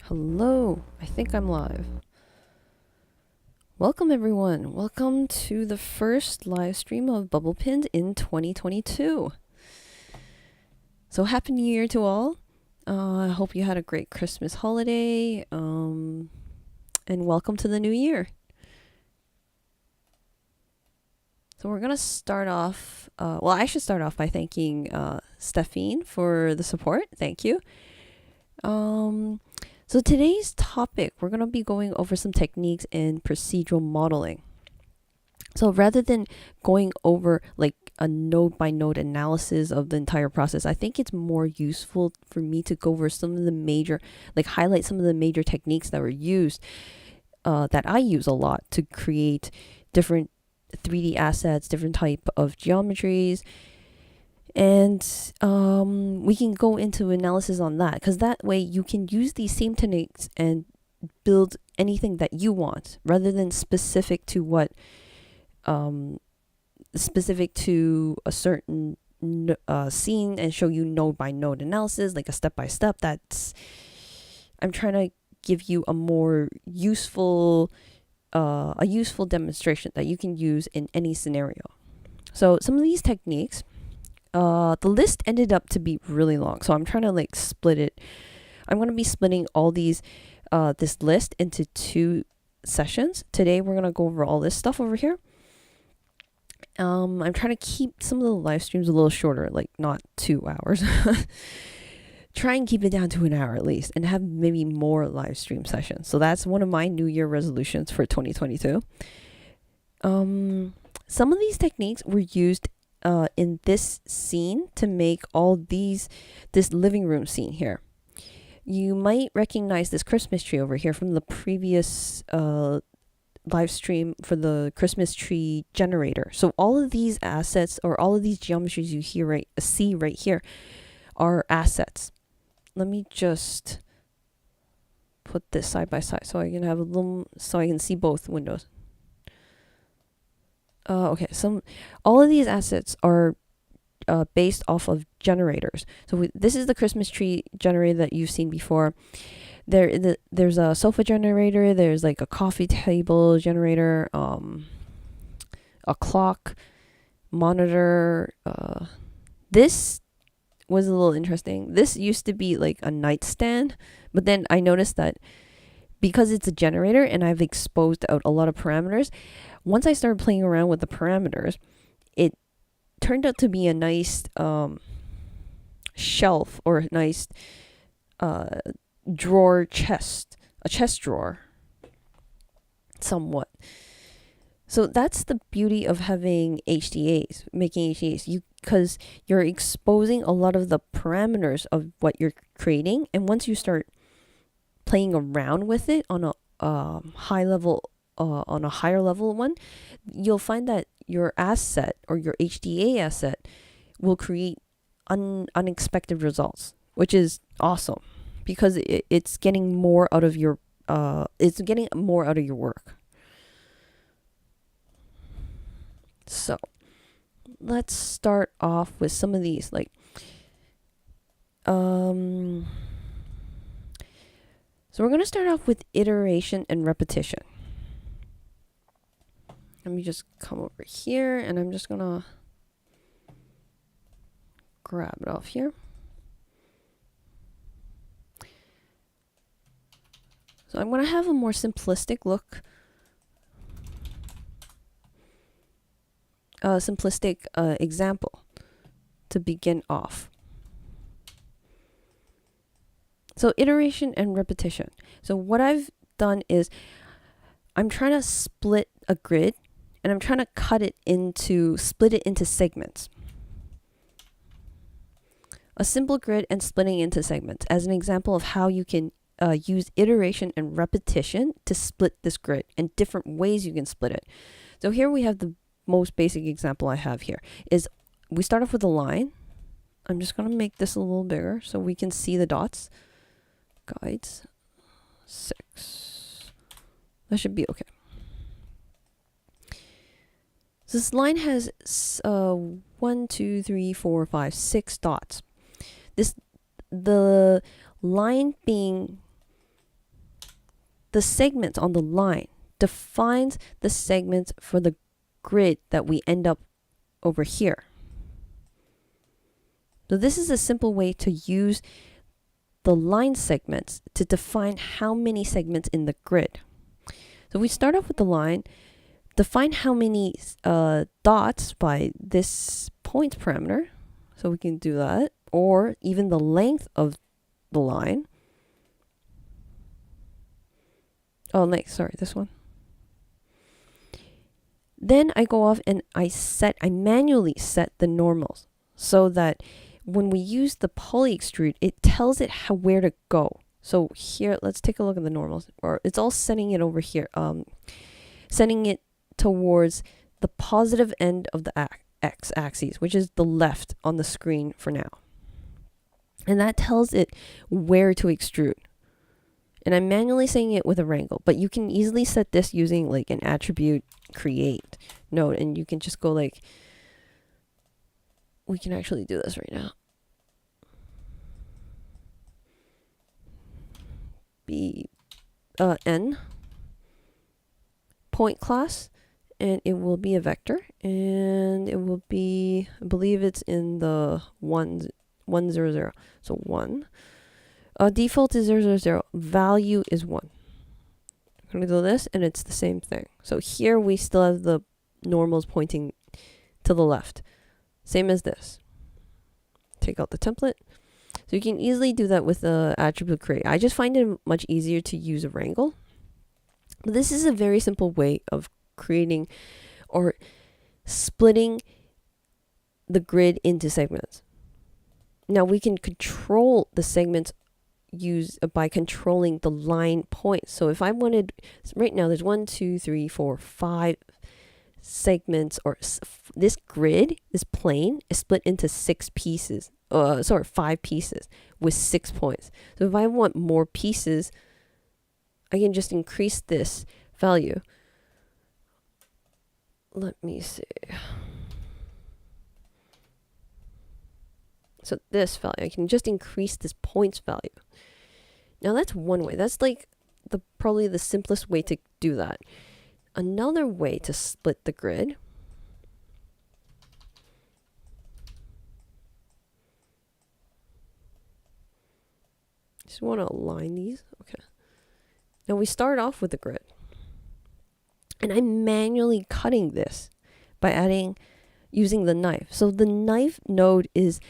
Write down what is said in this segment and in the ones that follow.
Hello, I think I'm live. Welcome everyone. Welcome to the first live stream of bubblepins in 2022. So happy New Year to all. I hope you had a great Christmas holiday. And welcome to the new year. So we're gonna start off. I should start off by thanking Stephine for the support. Thank you. So today's topic, we're going to be going over some techniques in procedural modeling. So rather than going over like a node by node analysis of the entire process, I think it's more useful for me to go over some of the major, like highlight some of the major techniques that were used, that I use a lot to create different 3D assets, different type of geometries. And we can go into analysis on that, because that way you can use these same techniques and build anything that you want rather than specific to what specific to a certain scene and show you node by node analysis, like a step by step. I'm trying to give you a more useful demonstration that you can use in any scenario. So some of these techniques, the list ended up to be really long, so I'm trying to like split it. I'm going to be splitting all these this list into 2 sessions. Today we're going to go over all this stuff over here. I'm trying to keep some of the live streams a little shorter, like not 2 hours. Try and keep it down to an hour at least, and have maybe more live stream sessions. So that's one of my New Year resolutions for 2022. Some of these techniques were used in this scene to make all this living room scene here. You might recognize this Christmas tree over here from the previous live stream for the Christmas tree generator. So all of these assets, or all of these geometries you see right here are assets. Let me just put this side by side so I can have so I can see both windows. Okay, all of these assets are based off of generators. So this is the Christmas tree generator that you've seen before. There's a sofa generator. There's like a coffee table generator. A clock, monitor. This was a little interesting. This used to be like a nightstand, but then I noticed that because it's a generator and I've exposed out a lot of parameters, once I started playing around with the parameters, it turned out to be a nice shelf, or a nice drawer chest, a chest drawer, somewhat. So that's the beauty of having HDAs, making HDAs, because you're exposing a lot of the parameters of what you're creating, and once you start playing around with it on a higher level one, you'll find that your asset, or your HDA asset, will create unexpected results, which is awesome, because it's getting more out of your work. So let's start off with some of these, like so we're going to start off with iteration and repetition. Let me just come over here, and I'm just going to grab it off here. So I'm going to have a more simplistic look. Example to begin off. So iteration and repetition. So what I've done is I'm trying to split a grid, and I'm trying to split it into segments. A simple grid and splitting into segments as an example of how you can use iteration and repetition to split this grid, and different ways you can split it. So here we have the most basic example I have here is we start off with a line. I'm just going to make this a little bigger so we can see the dots. Guides 6. That should be okay. So this line has 1, 2, 3, 4, 5, 6 dots. The line being the segments on the line defines the segments for the grid that we end up over here. So this is a simple way to use the line segments to define how many segments in the grid. So we start off with the line, define how many dots by this points parameter. So we can do that, or even the length of the line. Oh, next, sorry, this one. Then I go off and I manually set the normals so that when we use the poly extrude, it tells it where to go. So here, let's take a look at the normals. Or it's all setting it over here, setting it towards the positive end of the x-axis, which is the left on the screen for now. And that tells it where to extrude. And I'm manually setting it with a wrangle, but you can easily set this using like an attribute create node, and you can just go like, we can actually do this right now. N point class, and it will be a vector, and it will be, I believe it's in the 100. So 1. Default is 000. Value is 1. I'm going to do this, and it's the same thing. So here we still have the normals pointing to the left. Same as this. Take out the template. So you can easily do that with the attribute create. I just find it much easier to use a wrangle. But this is a very simple way of creating or splitting the grid into segments. Now we can control the segments by controlling the line points. So if I wanted, right now there's 1, 2, 3, 4, 5 segments, or this grid, this plane is split into 6 pieces. 5 pieces with 6 points. So if I want more pieces, I can just increase this value. Let me see. So this value, I can just increase this points value. Now that's one way. That's like probably the simplest way to do that. Another way to split the grid just want to align these. Okay. Now we start off with the grid. And I'm manually cutting this by using the knife. So the knife node is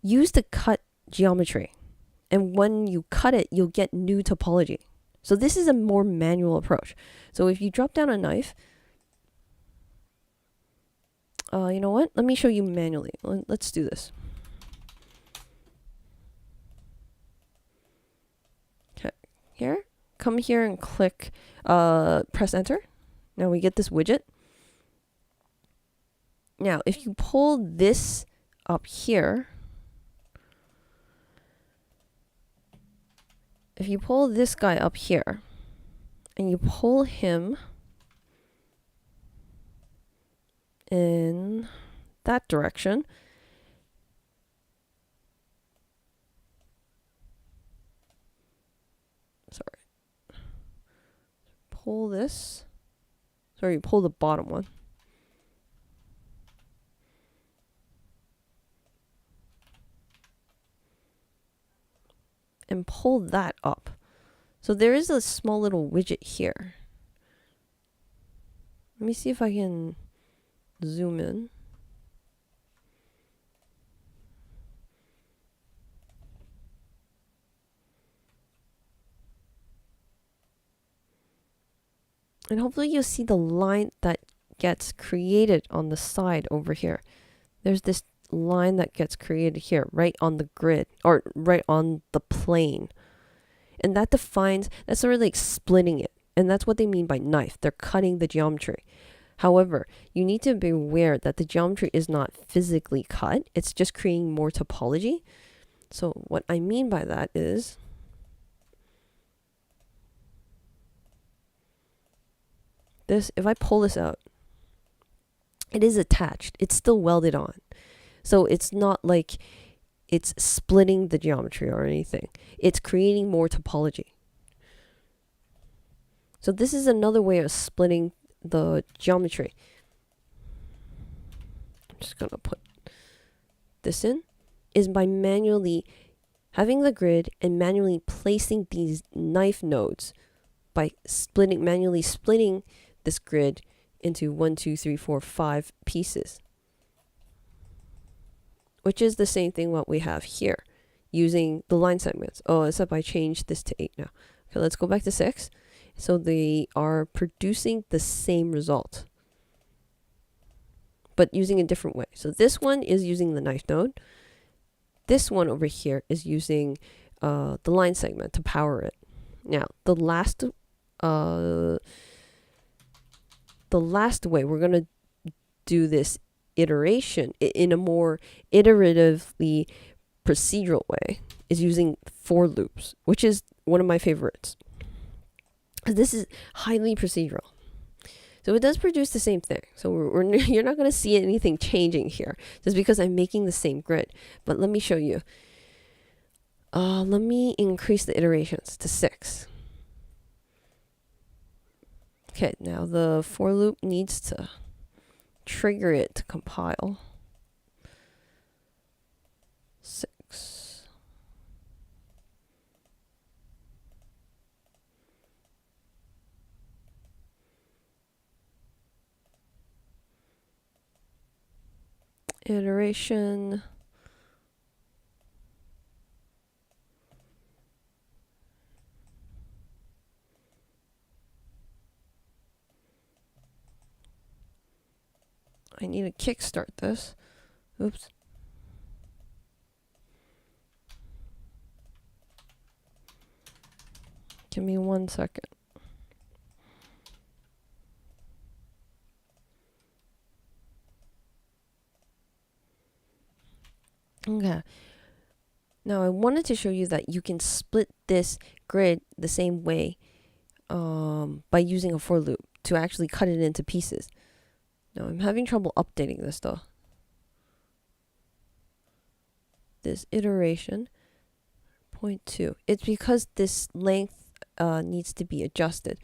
used to cut geometry. And when you cut it, you'll get new topology. So this is a more manual approach. So if you drop down a knife, you know what? Let me show you manually. Let's do this. Okay, here, come here and click, press enter. Now we get this widget. Now, if you pull this up here, if you pull this guy up here, and you pull him in that direction, pull this, pull the bottom one. And pull that up. So there is a small little widget here. Let me see if I can zoom in. And hopefully you'll see the line that gets created on the side over here. There's this line that gets created here, right on the grid, or right on the plane. And that's sort of like splitting it. And that's what they mean by knife. They're cutting the geometry. However, you need to be aware that the geometry is not physically cut. It's just creating more topology. So what I mean by that is, if I pull this out, it is attached. It's still welded on. So it's not like it's splitting the geometry or anything. It's creating more topology. So this is another way of splitting the geometry. I'm just gonna put this in, is by manually having the grid and manually placing these knife nodes by manually splitting this grid into 1, 2, 3, 4, 5 pieces. Which is the same thing what we have here using the line segments. Oh, except I changed this to 8 now. Okay, let's go back to 6. So they are producing the same result, but using a different way. So this one is using the knife node. This one over here is using the line segment to power it. Now, the last way we're going to do this iteration in a more iteratively procedural way is using for loops, which is one of my favorites. This is highly procedural. So it does produce the same thing. So you're not going to see anything changing here just because I'm making the same grid. But let me show you. Let me increase the iterations to 6. Okay, now the for loop needs to trigger it to compile. 6. Iteration. I need to kickstart this. Oops. Give me 1 second. Okay. Now I wanted to show you that you can split this grid the same way by using a for loop to actually cut it into pieces. Now I'm having trouble updating this though. This iteration 0.2. It's because this length needs to be adjusted.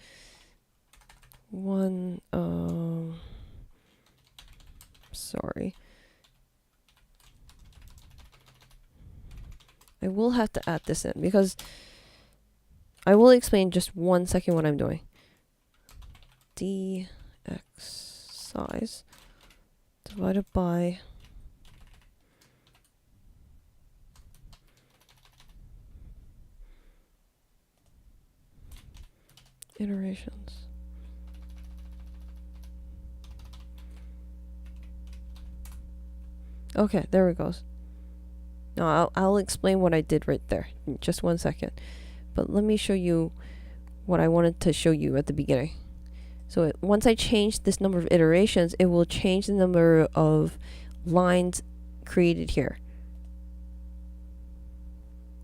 Sorry. I will have to add this in because I will explain just 1 second what I'm doing. dx size divided by iterations. Okay, there it goes. Now I'll explain what I did right there in just 1 second. But let me show you what I wanted to show you at the beginning. So once I change this number of iterations, it will change the number of lines created here.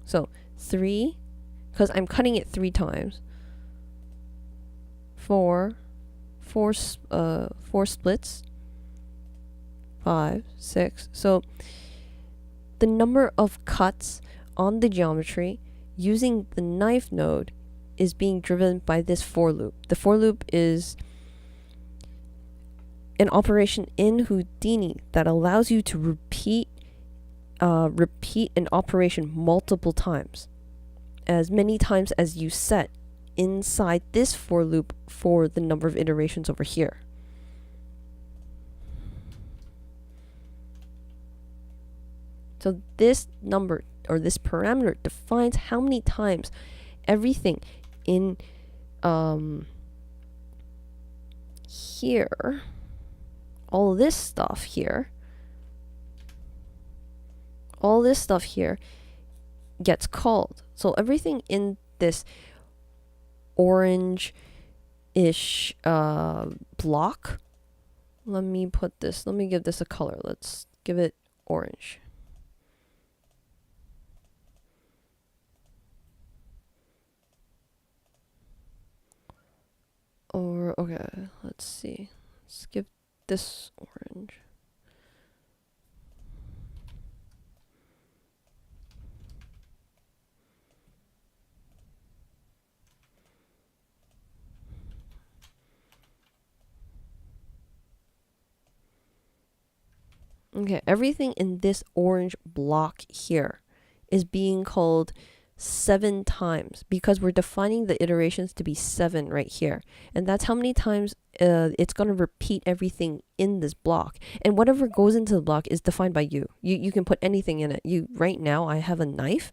So 3, because I'm cutting it 3 times. 4 splits. 5, 6. So the number of cuts on the geometry using the knife node is being driven by this for loop. The for loop is an operation in Houdini that allows you to repeat an operation multiple times, as many times as you set inside this for loop for the number of iterations over here. So this number or this parameter defines how many times everything in here, all this stuff here gets called. So everything in this orange-ish block, let me give this a color. Let's give it orange. Or, okay, let's see. Let's give this orange. Okay, everything in this orange block here is being called 7 times because we're defining the iterations to be 7 right here. And that's how many times it's going to repeat everything in this block. And whatever goes into the block is defined by you. You can put anything in it. Right now, I have a knife.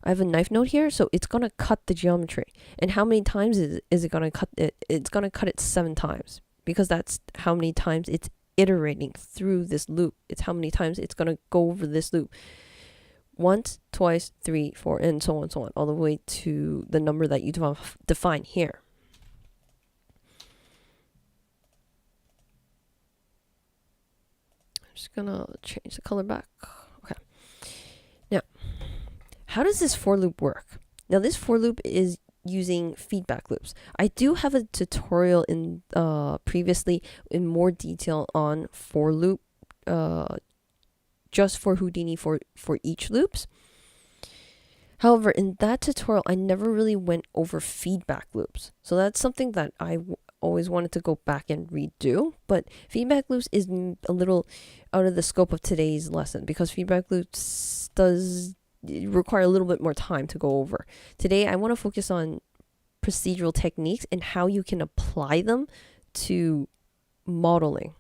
I have a knife node here, so it's going to cut the geometry. And how many times is it going to cut it? It's going to cut it 7 times because that's how many times it's iterating through this loop. It's how many times it's going to go over this loop. Once, twice, 3, 4, and so on, all the way to the number that you define here. I'm just gonna change the color back. Okay. Now, how does this for loop work? Now, this for loop is using feedback loops. I do have a tutorial in previously in more detail on for loop, just for Houdini for each loops. However, in that tutorial, I never really went over feedback loops. So that's something that I always wanted to go back and redo. But feedback loops is a little out of the scope of today's lesson because feedback loops does require a little bit more time to go over. Today, I want to focus on procedural techniques and how you can apply them to modeling.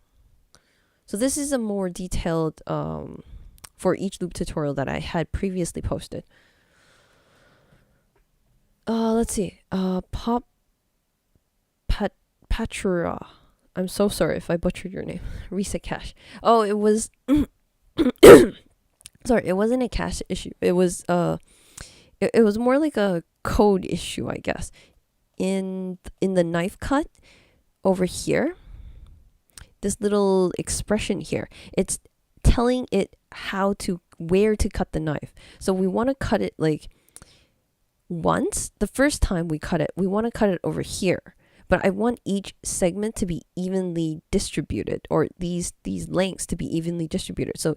So this is a more detailed for each loop tutorial that I had previously posted. Let's see. Patura. I'm so sorry if I butchered your name. Reset cache. Oh, it was sorry, it wasn't a cache issue. It was it was more like a code issue, I guess. In the knife cut over here, this little expression here, it's telling it where to cut the knife. So we want to cut it like once. The first time we cut it, we want to cut it over here. But I want each segment to be evenly distributed, or these lengths to be evenly distributed. So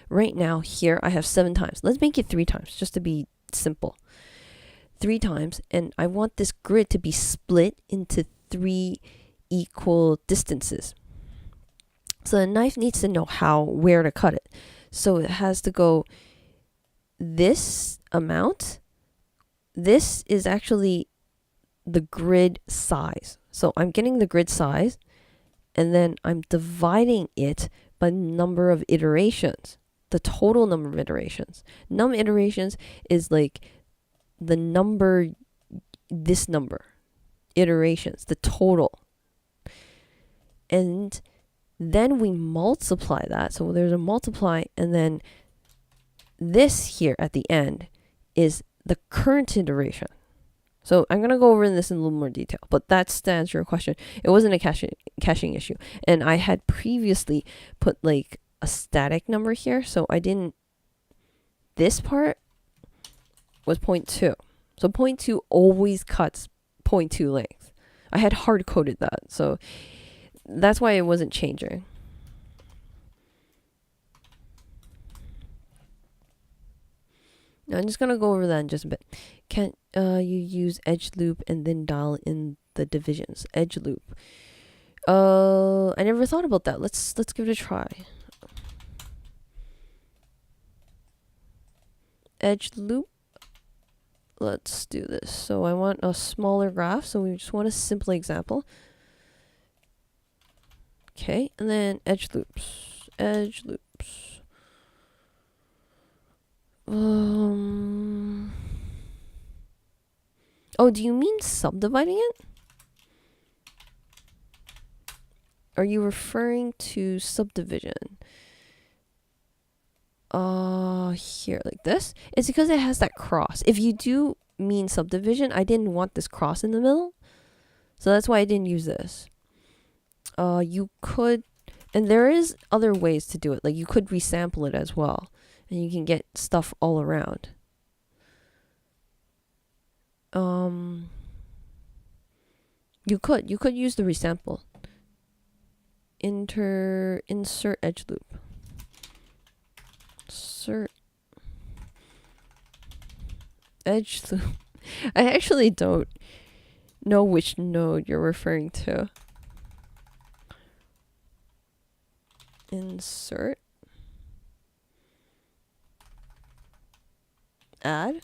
right now here I have 7 times. Let's make it 3 times just to be simple. 3 times, and I want this grid to be split into 3 equal distances. So the knife needs to know where to cut it. So it has to go this amount. This is actually the grid size. So I'm getting the grid size, and then I'm dividing it by number of iterations, the total number of iterations. Num iterations is like the number, this number, iterations, the total. And then we multiply that. So there's a multiply, and then this here at the end is the current iteration. So I'm going to go over this in a little more detail, but that's to answer your question. It wasn't a caching issue. And I had previously put like a static number here, so I didn't, this part was 0.2. So 0.2 always cuts 0.2 length. I had hard coded that, so that's why it wasn't changing. Now I'm just going to go over that in just a bit. Can't you use edge loop and then dial in the divisions? Edge loop. I never thought about that. Let's give it a try. Edge loop. Let's do this. So I want a smaller graph, so we just want a simple example. Okay, and then edge loops. Edge loops. Oh, do you mean subdividing it? Are you referring to subdivision? Here, like this? It's because it has that cross. If you do mean subdivision, I didn't want this cross in the middle. So that's why I didn't use this. You could, and there is other ways to do it. Like you could resample it as well, and you can get stuff all around. You could use the resample. Insert edge loop. Insert edge loop. I actually don't know which node you're referring to. Insert add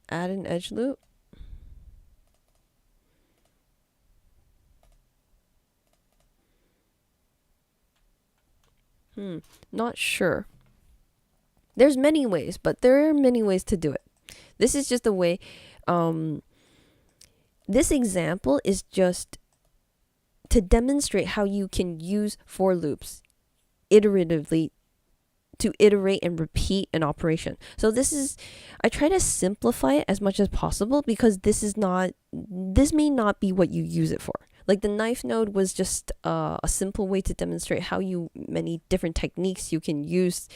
an edge loop. Not sure. There's many ways, but there are many ways to do it. This is just a way. This example is just to demonstrate how you can use for loops iteratively to iterate and repeat an operation. So I try to simplify it as much as possible because this may not be what you use it for. Like the knife node was just a simple way to demonstrate how many different techniques you can use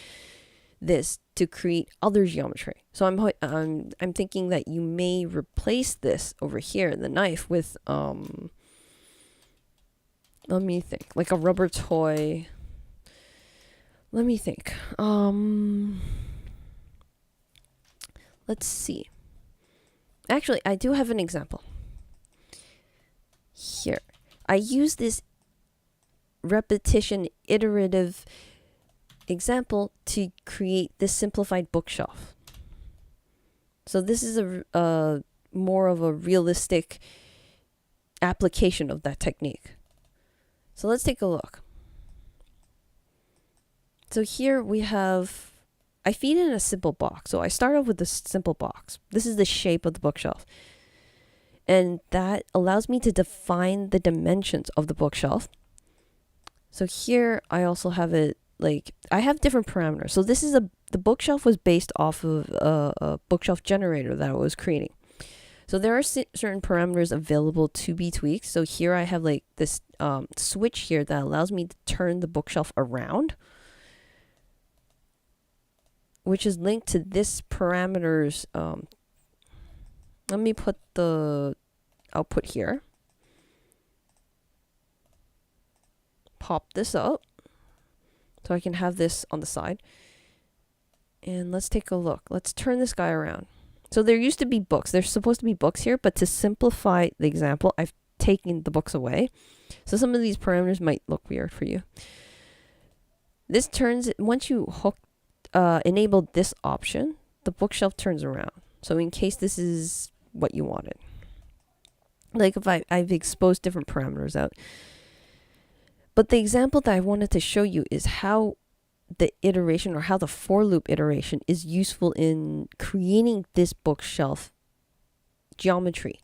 this to create other geometry. So I'm thinking that you may replace this over here in the knife with let me think, like a rubber toy. Let me think. Let's see. Actually, I do have an example. Here. I use this repetition iterative example to create this simplified bookshelf. So this is a more of a realistic application of that technique. So let's take a look. So here we have, I feed in a simple box. So I start off with this simple box. This is the shape of the bookshelf. And that allows me to define the dimensions of the bookshelf. So here I also have it, like, I have different parameters. So this is the bookshelf was based off of a bookshelf generator that I was creating. So there are certain parameters available to be tweaked. So here I have like this switch here that allows me to turn the bookshelf around, which is linked to this parameters. Let me put the output here. Pop this up so I can have this on the side. And let's take a look. Let's turn this guy around. So there used to be books. There's supposed to be books here, but to simplify the example, I've taken the books away. So some of these parameters might look weird for you. This turns, once you enable this option, the bookshelf turns around. So in case this is what you wanted. Like if I've exposed different parameters out. But the example that I wanted to show you is how the iteration or how the for loop iteration is useful in creating this bookshelf geometry.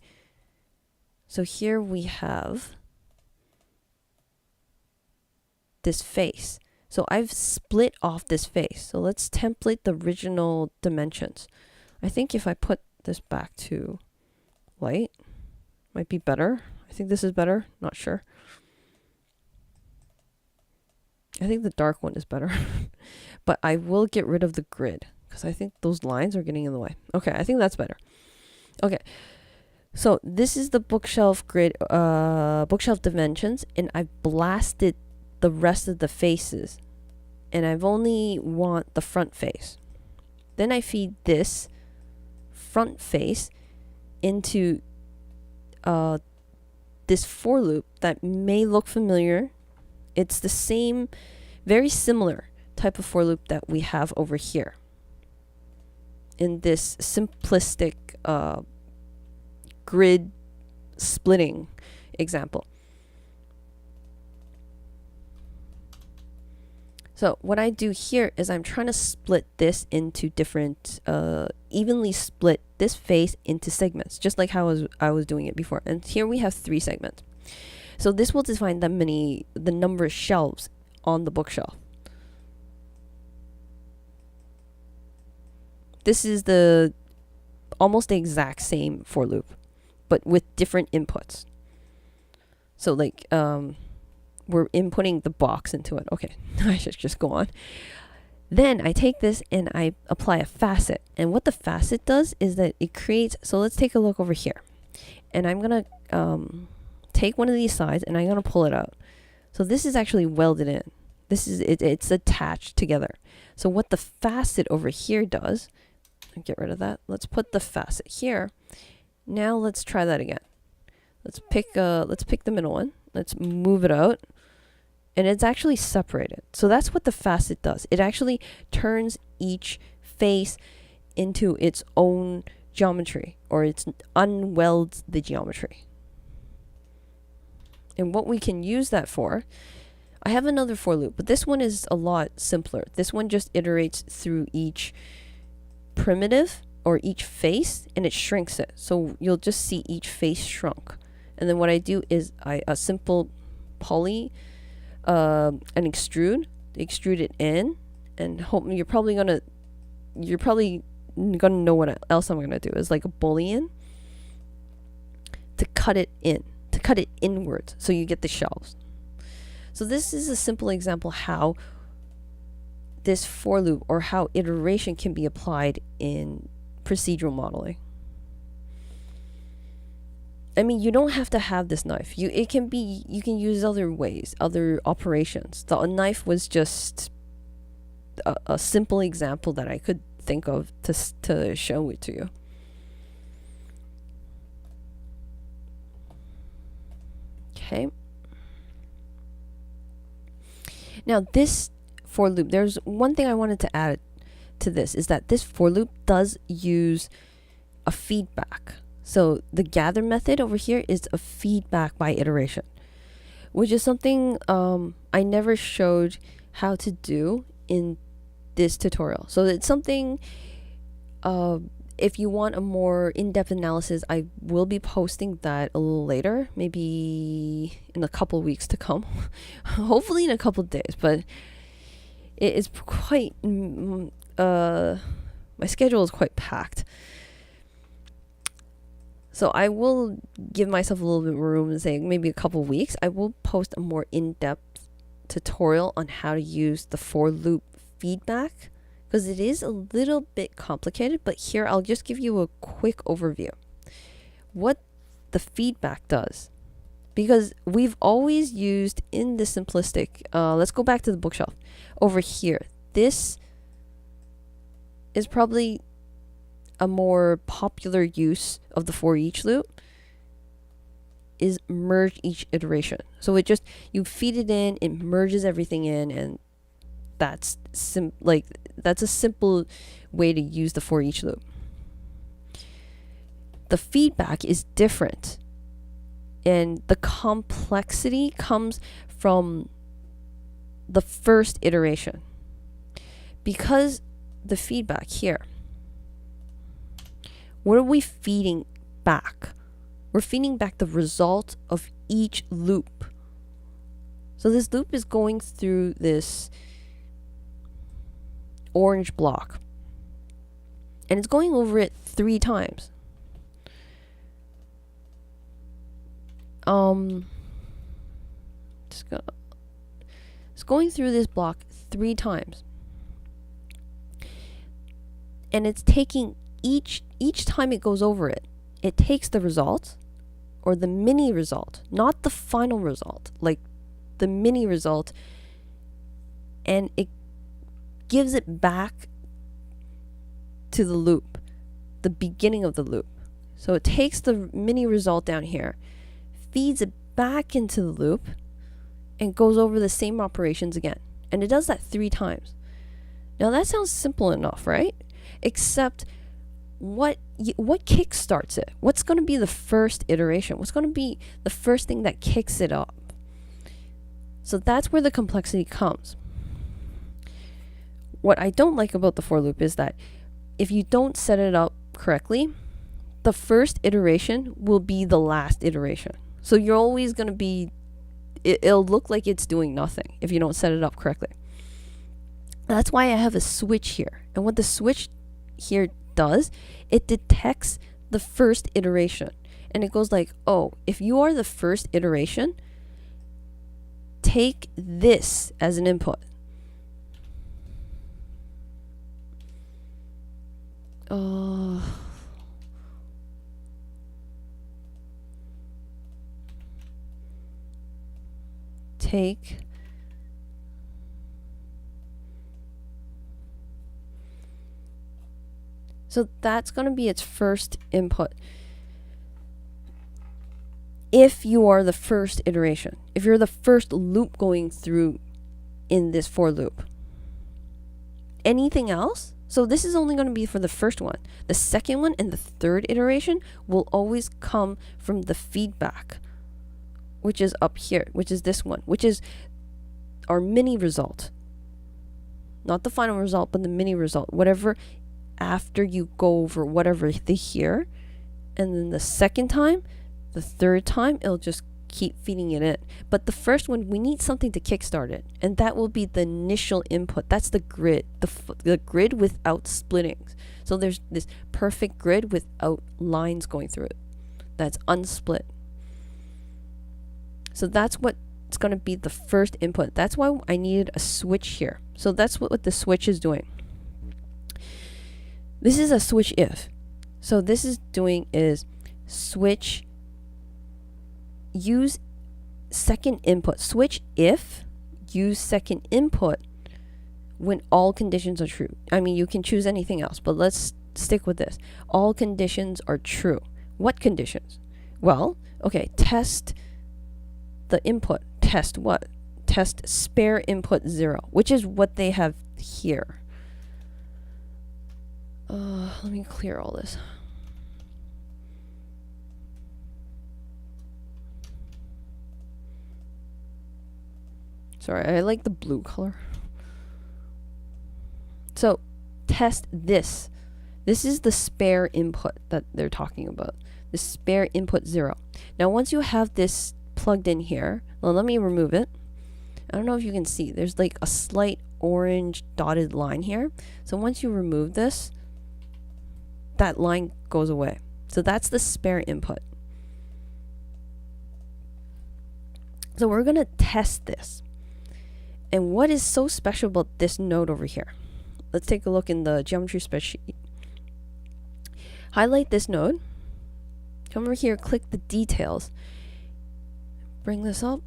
So here we have this face. So I've split off this face. So let's template the original dimensions. I think if I put this back to light, might be better. I think this is better. Not sure. I think the dark one is better. But I will get rid of the grid because I think those lines are getting in the way. Okay, I think that's better. Okay. So this is the bookshelf grid, bookshelf dimensions, and I've blasted the rest of the faces. And I've only want the front face. Then I feed this front face into this for loop that may look familiar. It's the same, very similar type of for loop that we have over here in this simplistic grid splitting example. So what I do here is I'm trying to split this into different, evenly split this face into segments, just like how I was doing it before. And here we have 3 segments. So this will define the number of shelves on the bookshelf. This is almost the exact same for loop, but with different inputs. So like, we're inputting the box into it. Okay, I should just go on. Then I take this and I apply a facet. And what the facet does is that it creates, so let's take a look over here. And I'm going to take one of these sides and I'm going to pull it out. So this is actually welded in. This is it's attached together. So what the facet over here does, get rid of that. Let's put the facet here. Now let's try that again. Let's pick the middle one. Let's move it out. And it's actually separated. So that's what the facet does. It actually turns each face into its own geometry, or it's unwelds the geometry. And what we can use that for, I have another for loop, but this one is a lot simpler. This one just iterates through each primitive or each face, and it shrinks it. So you'll just see each face shrunk. And then what I do is a simple poly, an extrude it in, and hope you're probably gonna know what else I'm gonna do is like a boolean to cut it inwards, so you get the shelves. So this is a simple example how this for loop or how iteration can be applied in procedural modeling. I mean, you don't have to have this knife. You can use other ways, other operations. The knife was just a simple example that I could think of to show it to you. Okay. Now this for loop, there's one thing I wanted to add to this, is that this for loop does use a feedback. So the gather method over here is a feedback by iteration, which is something I never showed how to do in this tutorial. So it's something, if you want a more in-depth analysis, I will be posting that a little later, maybe in a couple weeks to come. Hopefully in a couple days, but it is quite, my schedule is quite packed. So I will give myself a little bit more room and say maybe a couple weeks. I will post a more in-depth tutorial on how to use the for loop feedback, because it is a little bit complicated, but here I'll just give you a quick overview. What the feedback does, because we've always used in the simplistic, let's go back to the bookshelf over here. This is probably a more popular use of the for each loop, is merge each iteration. So it just, you feed it in, it merges everything in, and that's that's a simple way to use the for each loop. The feedback is different, and the complexity comes from the first iteration, because the feedback here, what are we feeding back? We're feeding back the result of each loop. So this loop is going through this orange block, and it's going over it 3 times. It's going through this block 3 times, and it's taking each time it goes over it, it takes the result, or the mini result, not the final result, like the mini result, and it gives it back to the loop, the beginning of the loop. So it takes the mini result down here, feeds it back into the loop, and goes over the same operations again. And it does that 3 times. Now that sounds simple enough, right? Except what kickstarts it? What's going to be the first iteration? What's going to be the first thing that kicks it up? So that's where the complexity comes. What I don't like about the for loop is that if you don't set it up correctly, the first iteration will be the last iteration. So you're always going to be, it'll look like it's doing nothing if you don't set it up correctly. That's why I have a switch here. And what the switch here does, it detects the first iteration, and it goes like, oh, if you are the first iteration, take this as an input. Take So that's going to be its first input. If you are the first iteration, if you're the first loop going through in this for loop, anything else, So this is only going to be for the first one. The second one and the third iteration will always come from the feedback, which is up here, which is this one, which is our mini result. Not the final result, but the mini result. Whatever after you go over whatever they hear, and then the second time, the third time, it'll just keep feeding it in. But the first one, we need something to kickstart it, and that will be the initial input. That's the grid, the grid without splittings. So there's this perfect grid without lines going through it. That's unsplit. So that's what's going to be the first input. That's why I needed a switch here. So that's what the switch is doing. This is a switch if. So this is doing is switch, use second input. Switch if, use second input when all conditions are true. I mean, you can choose anything else, but let's stick with this. All conditions are true. What conditions? Well, okay, test the input. Test what? Test spare input 0, which is what they have here. Let me clear all this. Sorry, I like the blue color. So, test this. This is the spare input that they're talking about. The spare input 0. Now, once you have this plugged in here, well, let me remove it. I don't know if you can see. There's like a slight orange dotted line here. So once you remove this, that line goes away. So that's the spare input. So we're going to test this. And what is so special about this node over here? Let's take a look in the geometry spreadsheet. Highlight this node. Come over here, click the details. Bring this up.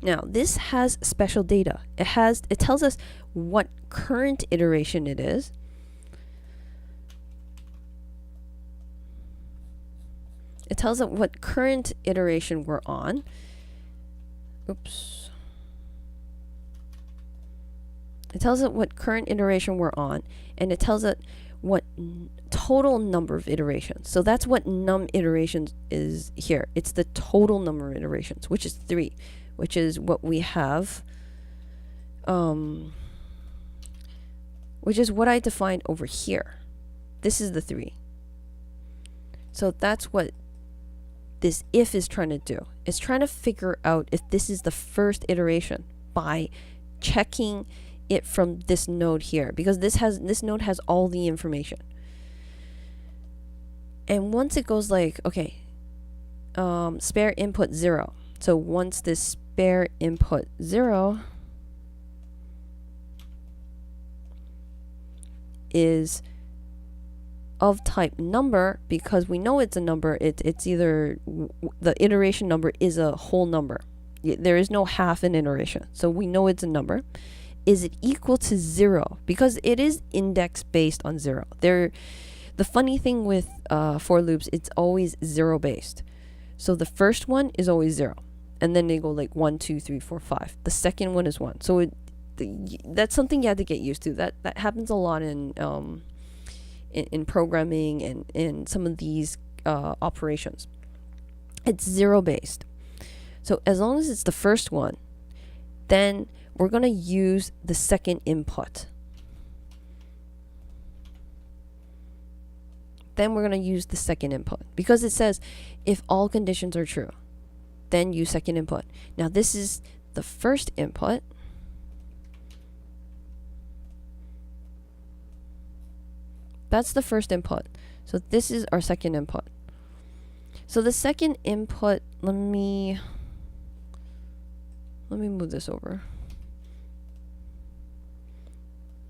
Now, this has special data. It tells us what current iteration it is. It tells us what current iteration we're on. Oops. It tells it what current iteration we're on, and it tells it what total number of iterations. So that's what num iterations is here. It's the total number of iterations, which is 3, which is what we have, which is what I defined over here. This is the 3. So that's what this if is trying to do. It's trying to figure out if this is the first iteration by checking it from this node here, because this node has all the information. And once it goes like, okay, spare input 0. So once this spare input 0 is of type number, because we know it's a number, it's either the iteration number is a whole number. There is no half an iteration, so we know it's a number. Is it equal to 0? Because it is index based on 0. The funny thing with for loops, it's always 0 based. So the first one is always 0, and then they go like 1, 2, 3, 4, 5. The second one is 1. So that's something you have to get used to. That happens a lot in programming and in some of these operations. It's 0 based. So as long as it's the first one, then we're going to use the second input. Then we're going to use the second input, because it says if all conditions are true, then use second input. Now this is the first input. That's the first input. So this is our second input. So the second input, let me move this over.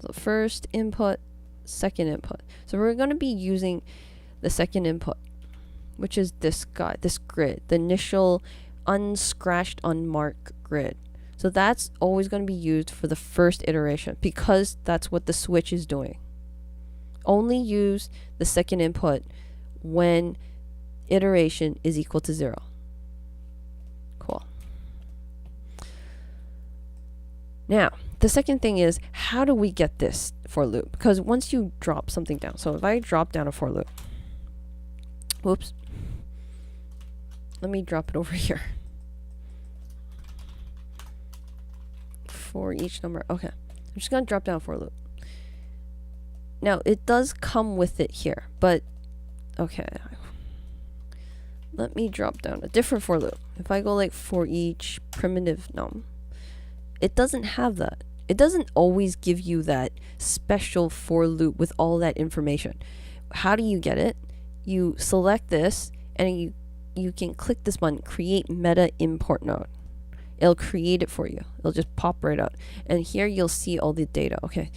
So first input, second input. So we're going to be using the second input, which is this guy, this grid, the initial unscratched, unmarked grid. So that's always going to be used for the first iteration, because that's what the switch is doing. Only use the second input when iteration is equal to 0. Cool. Now, the second thing is, how do we get this for loop? Because once you drop something down, so if I drop down a for loop, whoops, let me drop it over here. For each number, okay. I'm just gonna drop down for loop. Now it does come with it here, but okay. Let me drop down a different for loop. If I go like for each primitive num, it doesn't have that. It doesn't always give you that special for loop with all that information. How do you get it? You select this and you can click this button, create meta import node. It'll create it for you. It'll just pop right out. And here you'll see all the data. Okay.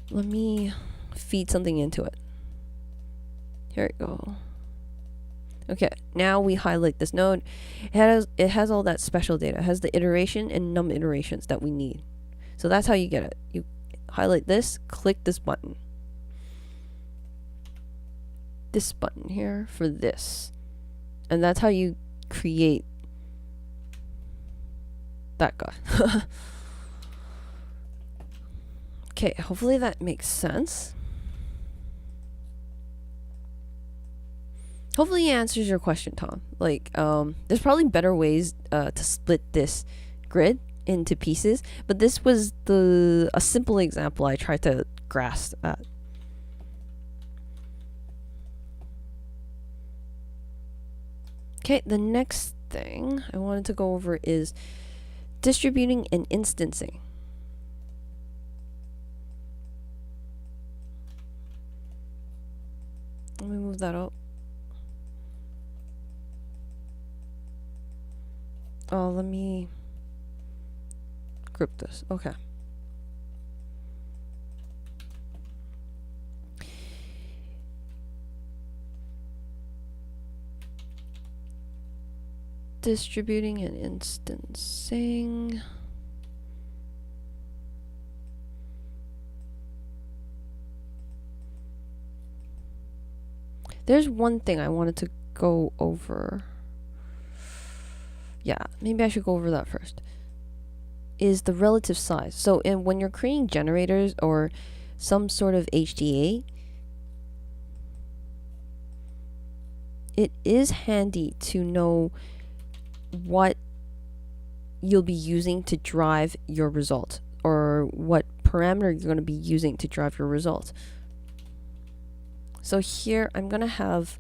Let me feed something into it. Here we go. Okay, now we highlight this node. It has all that special data. It has the iteration and num iterations that we need. So that's how you get it. You highlight this, click this button. This button here for this. And that's how you create that guy. Okay, hopefully that makes sense. Hopefully it answers your question, Tom. Like, there's probably better ways to split this grid into pieces, but this was a simple example I tried to grasp at. Okay, the next thing I wanted to go over is distributing and instancing. Let me move that up. Oh, let me group this. Okay. Distributing and instancing. There's one thing I wanted to go over. Yeah, maybe I should go over that first. Is the relative size. So when you're creating generators or some sort of HDA, it is handy to know what you'll be using to drive your result, or what parameter you're going to be using to drive your result. So here I'm going to have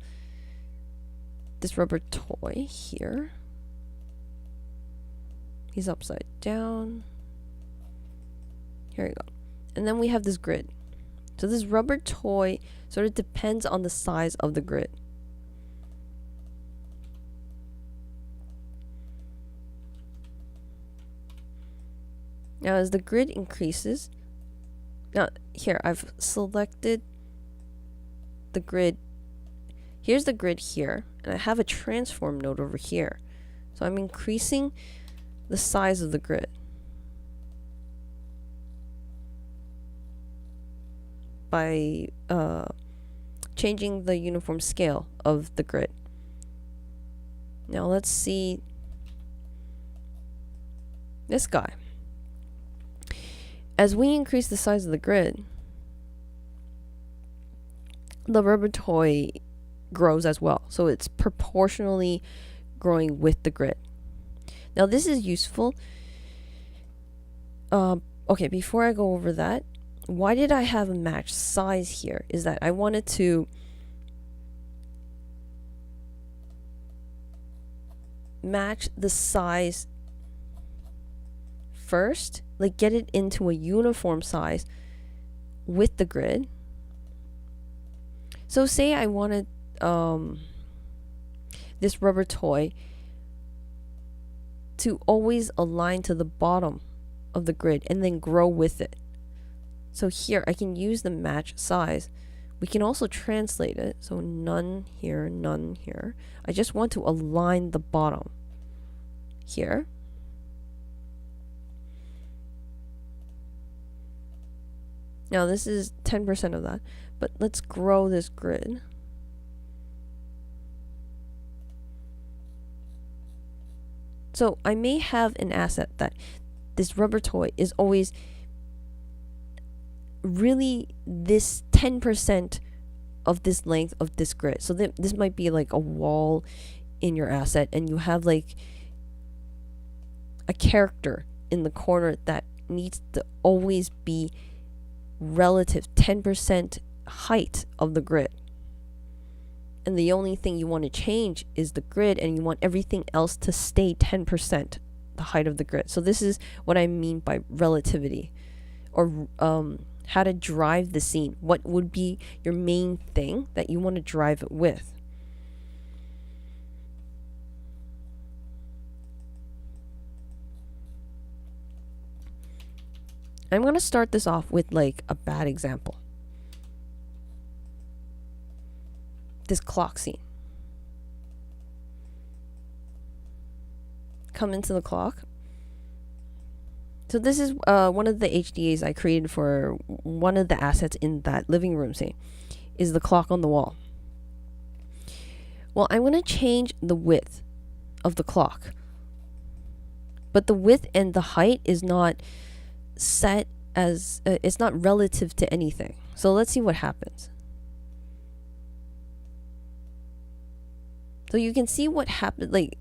this rubber toy here. He's upside down. Here we go. And then we have this grid. So this rubber toy sort of depends on the size of the grid. Now as the grid increases, now here I've selected the grid. Here's the grid here, and I have a transform node over here. So I'm increasing the size of the grid by changing the uniform scale of the grid. Now let's see this guy. As we increase the size of the grid, the rubber toy grows as well. So it's proportionally growing with the grid. Now this is useful. Okay, before I go over that, why did I have a match size here? Is that I wanted to match the size first, like get it into a uniform size with the grid. So say I wanted this rubber toy to always align to the bottom of the grid and then grow with it. So here I can use the match size. We can also translate it. So none here, none here. I just want to align the bottom here. Now this is 10% of that, but let's grow this grid. So I may have an asset that this rubber toy is always really this 10% of this length of this grid. So this might be like a wall in your asset, and you have like a character in the corner that needs to always be relative 10% height of the grid. And the only thing you want to change is the grid, and you want everything else to stay 10% the height of the grid. So this is what I mean by relativity, or how to drive the scene. What would be your main thing that you want to drive it with? I'm going to start this off with like a bad example. This clock scene. Come into the clock. So this is one of the HDAs I created for one of the assets in that living room scene, is the clock on the wall. Well, I'm going to change the width of the clock, but the width and the height is not set as it's not relative to anything. So let's see what happens. So you can see what happened, like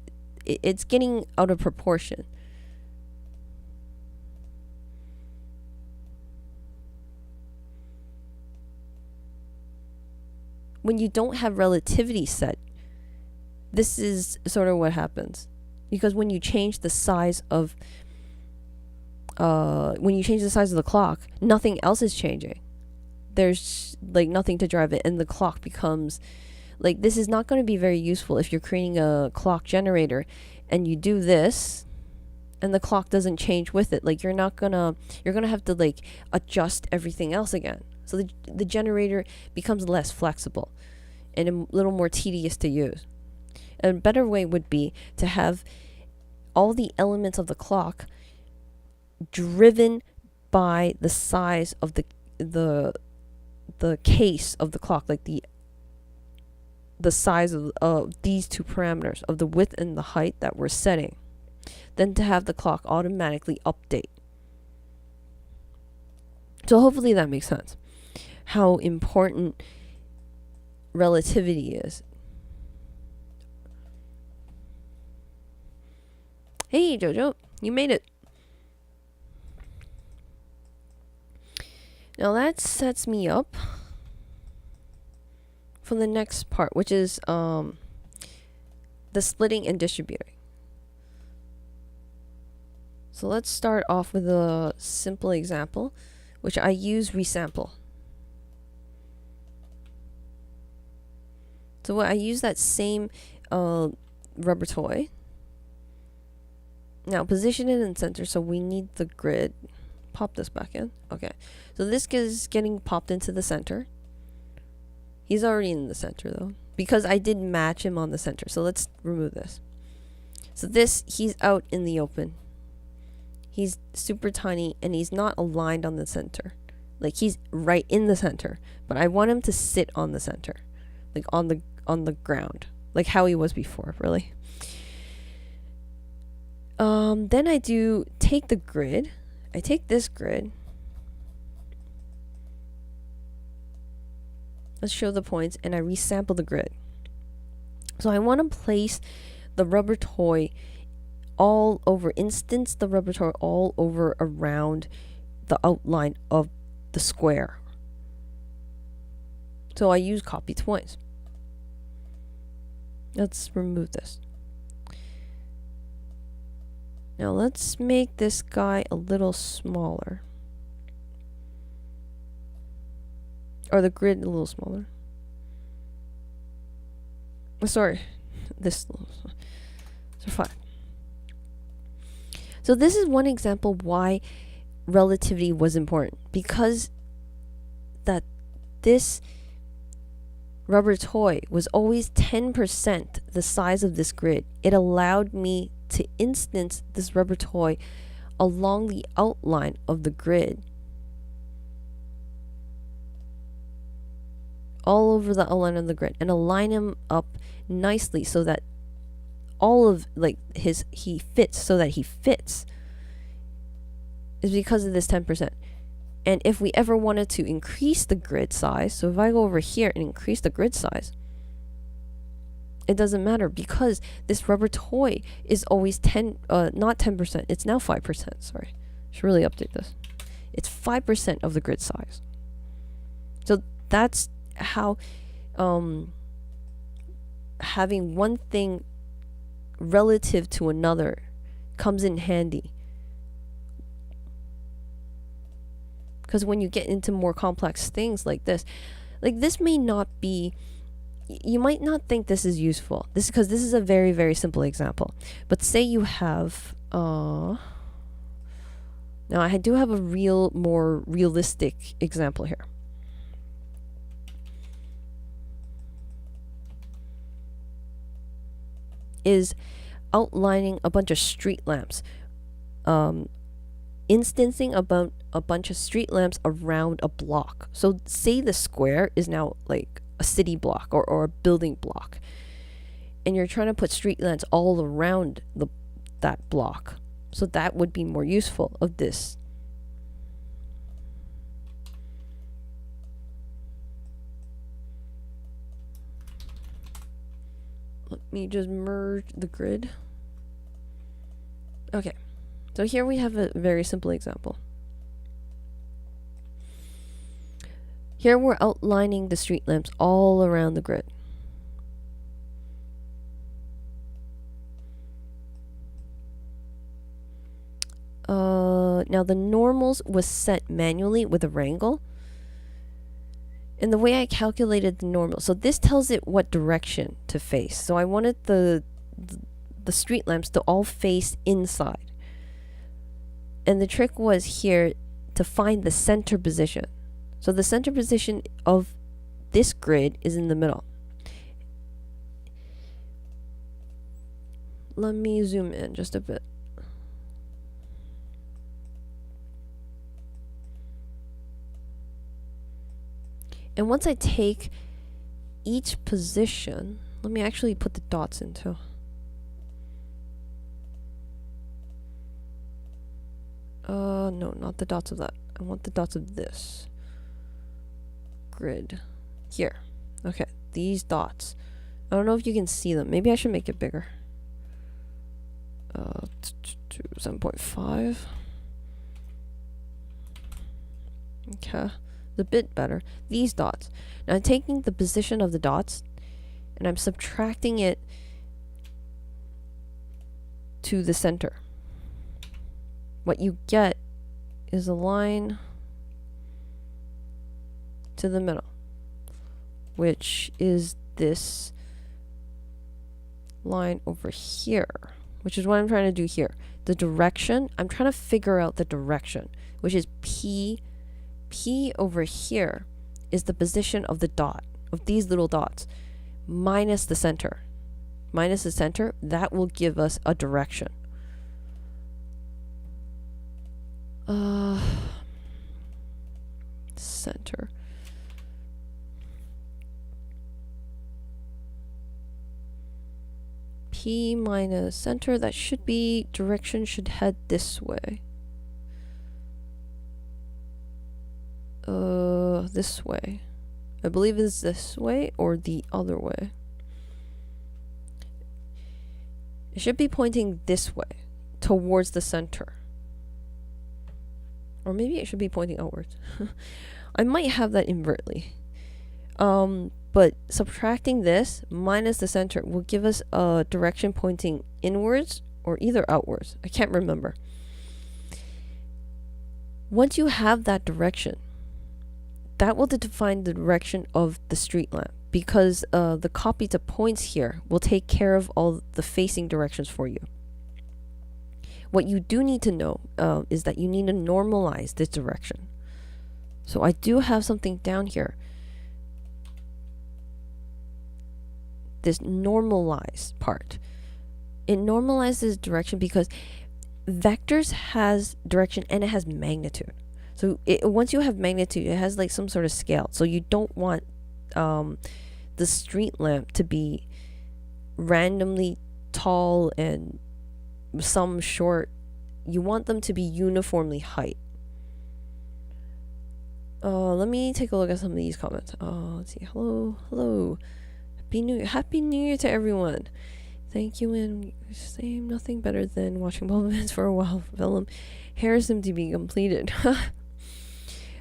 it's getting out of proportion. When you don't have relativity set, this is sort of what happens. Because when you change the size of the clock, nothing else is changing. There's like nothing to drive it, and the clock becomes like, this is not going to be very useful if you're creating a clock generator and you do this and the clock doesn't change with it. Like you're gonna have to like adjust everything else again. So the generator becomes less flexible and a little more tedious to use. A better way would be to have all the elements of the clock driven by the size of the case of the clock, like the size of these two parameters of the width and the height that we're setting. Then to have the clock automatically update. So hopefully that makes sense. How important relativity is. Hey Jojo, you made it. Now that sets me up for the next part, which is the splitting and distributing. So let's start off with a simple example, which I use resample. So I use that same rubber toy. Now position it in center, so we need the grid. Pop this back in. Okay, so this is getting popped into the center. He's already in the center though, because I did match him on the center. So let's remove this. So he's out in the open. He's super tiny and he's not aligned on the center. Like he's right in the center, but I want him to sit on the center, like on the ground, like how he was before, really. Then I take the grid. I take this grid. Let's show the points, and I resample the grid. So I want to place the rubber toy all over, instance the rubber toy all over around the outline of the square. So I use copy twice. Let's remove this. Now let's make this guy a little smaller. Or the grid a little smaller. Sorry, this. So fine. So this is one example why relativity was important, because that this rubber toy was always 10% the size of this grid. It allowed me to instance this rubber toy along the outline of the grid, all over the outline of the grid, and align him up nicely so that all of like he fits, is because of this 10%. And if we ever wanted to increase the grid size, so if I go over here and increase the grid size, it doesn't matter because this rubber toy is always not 10%, it's now 5%, sorry. Should really update this. It's 5% of the grid size. So that's how having one thing relative to another comes in handy. Because when you get into more complex things like this may not be, you might not think this is useful. Because this is a very, very simple example. But say you have, now I do have a more realistic example here. Is outlining a bunch of street lamps. Instancing about a bunch of street lamps around a block. So say the square is now like a city block or a building block, and you're trying to put street lamps all around that block. So that would be more useful of this. Let me just merge the grid. Okay, so here we have a very simple example. Here we're outlining the street lamps all around the grid. Now the normals was set manually with a wrangle. And the way I calculated the normal, so this tells it what direction to face. So I wanted the street lamps to all face inside. And the trick was here to find the center position. So the center position of this grid is in the middle. Let me zoom in just a bit. And once I take each position, let me actually put the dots in too. No, not the dots of that. I want the dots of this grid here. Okay, these dots. I don't know if you can see them. Maybe I should make it bigger. 7.5. Okay, it's a bit better. These dots. Now I'm taking the position of the dots and I'm subtracting it to the center. What you get is a line to the middle, which is this line over here, which is what I'm trying to do here. The direction, I'm trying to figure out the direction, which is P. P over here is the position of the dot, of these little dots, minus the center. Minus the center, that will give us a direction. Center. P minus center, that should be, direction should head this way. This way. I believe it's this way or the other way. It should be pointing this way, towards the center. Or maybe it should be pointing outwards. I might have that invertly. But subtracting this minus the center will give us a direction pointing inwards or either outwards. I can't remember. Once you have that direction, that will define the direction of the street lamp, because the copy to points here will take care of all the facing directions for you. What you do need to know is that you need to normalize this direction. So I do have something down here. This normalize part. It normalizes direction because vectors has direction and it has magnitude. So once you have magnitude, it has like some sort of scale. So you don't want the street lamp to be randomly tall and some short. You want them to be uniformly height. Let me take a look at some of these comments. Let's see. Hello. Happy New Year to everyone. Thank you, and same. Nothing better than watching bubblepins for a while. Vellum hairs them to be completed.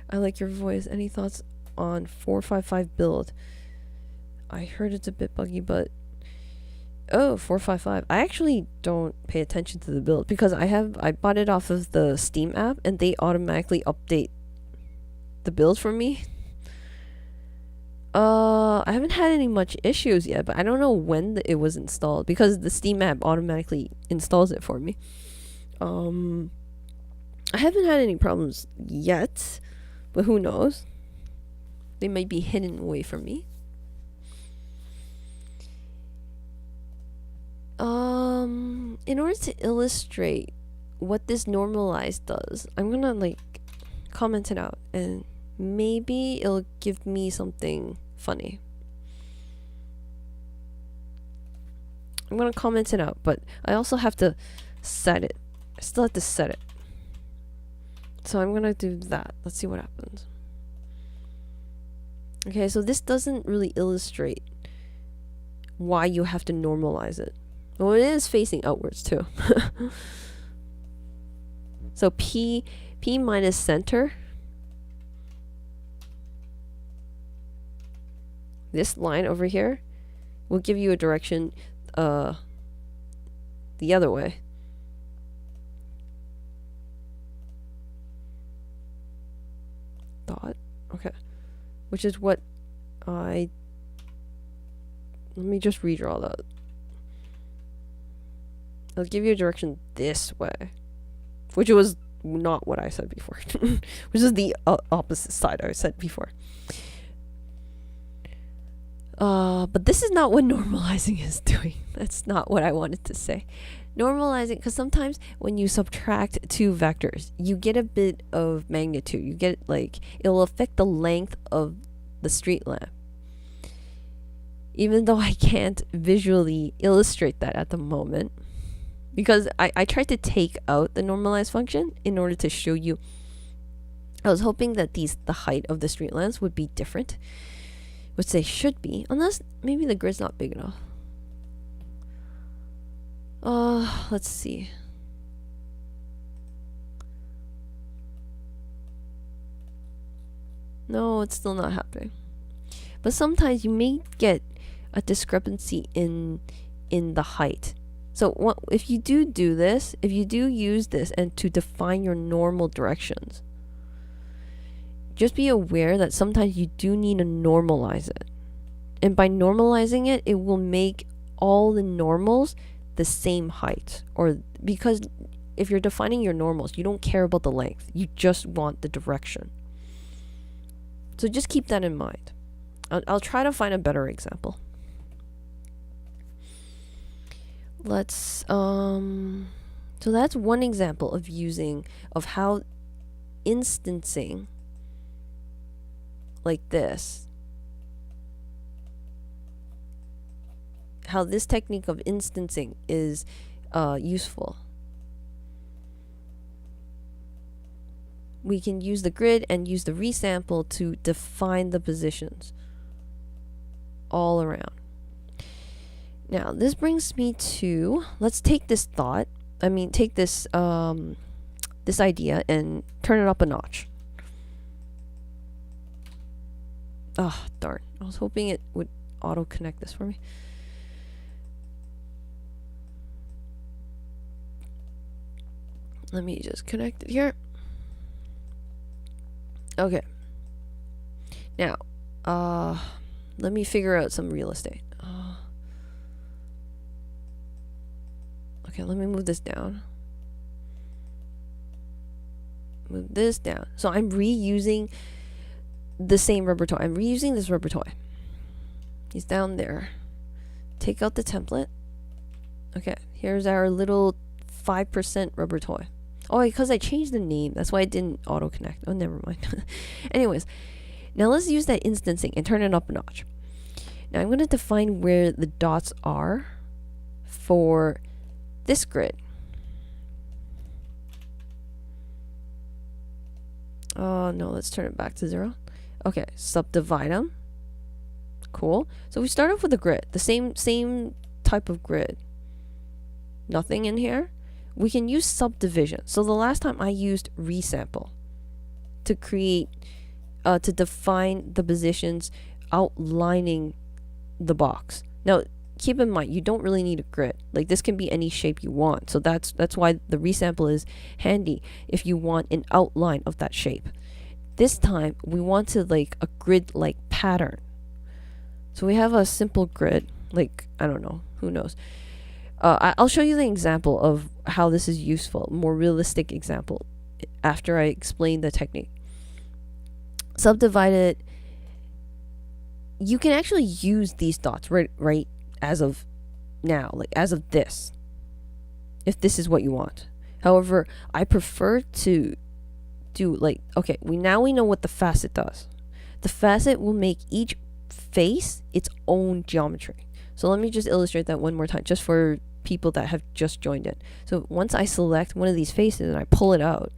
I like your voice. Any thoughts on 455 build? I heard it's a bit buggy, but 455. I actually don't pay attention to the build because I bought it off of the Steam app and they automatically update the build for me. I haven't had any much issues yet, but I don't know when it was installed because the Steam app automatically installs it for me. I haven't had any problems yet, but who knows? They might be hidden away from me. In order to illustrate what this normalize does, I'm gonna like comment it out and maybe it'll give me something funny. I'm gonna comment it out, but I also have to set it. I still have to set it. So I'm gonna do that. Let's see what happens. Okay, so this doesn't really illustrate why you have to normalize it. Well, it is facing outwards too. So P minus center. This line over here will give you a direction the other way. Dot. Okay. Which is what let me just redraw that. I'll give you a direction this way, which was not what I said before, which is the opposite side I said before. But this is not what normalizing is doing. That's not what I wanted to say. Normalizing, because sometimes when you subtract two vectors, you get a bit of magnitude. You get like, it will affect the length of the street lamp. Even though I can't visually illustrate that at the moment. Because I tried to take out the normalize function in order to show you. I was hoping that the height of the street lamps would be different, which they should be, unless maybe the grid's not big enough. Let's see. No, it's still not happening. But sometimes you may get a discrepancy in the height. So if you do this, if you do use this and to define your normal directions, just be aware that sometimes you do need to normalize it. And by normalizing it, it will make all the normals the same height. Or because if you're defining your normals, you don't care about the length. You just want the direction. So just keep that in mind. I'll try to find a better example. Let's so that's one example of how instancing like this, how this technique of instancing is useful. We can use the grid and use the resample to define the positions all around. Now, this brings me to, let's take this take this this idea and turn it up a notch. Oh, darn. I was hoping it would auto-connect this for me. Let me just connect it here. Okay. Now, let me figure out some real estate. Okay, let me move this down. Move this down. So I'm reusing the same rubber toy. I'm reusing this rubber toy. He's down there. Take out the template. Okay, here's our little 5% rubber toy. Oh, because I changed the name. That's why it didn't auto-connect. Oh, never mind. Anyways, now let's use that instancing and turn it up a notch. Now I'm going to define where the dots are for this grid. No, let's turn it back to 0. Okay, subdivide them. Cool. So we start off with a grid, the same type of grid. Nothing in here. We can use subdivision. So the last time I used resample to create, to define the positions outlining the box. Now, keep in mind, you don't really need a grid. Like, this can be any shape you want. So that's why the resample is handy if you want an outline of that shape. This time, we want to like a grid-like pattern. So we have a simple grid, like, I don't know, who knows. I'll show you the example of how this is useful, more realistic example, after I explain the technique. Subdivide it. You can actually use these dots right as of now, like as of this, if this is what you want. However, I prefer to do like, okay, we know what the facet does. The facet will make each face its own geometry. So let me just illustrate that one more time, just for people that have just joined in. So once I select one of these faces and I pull it out,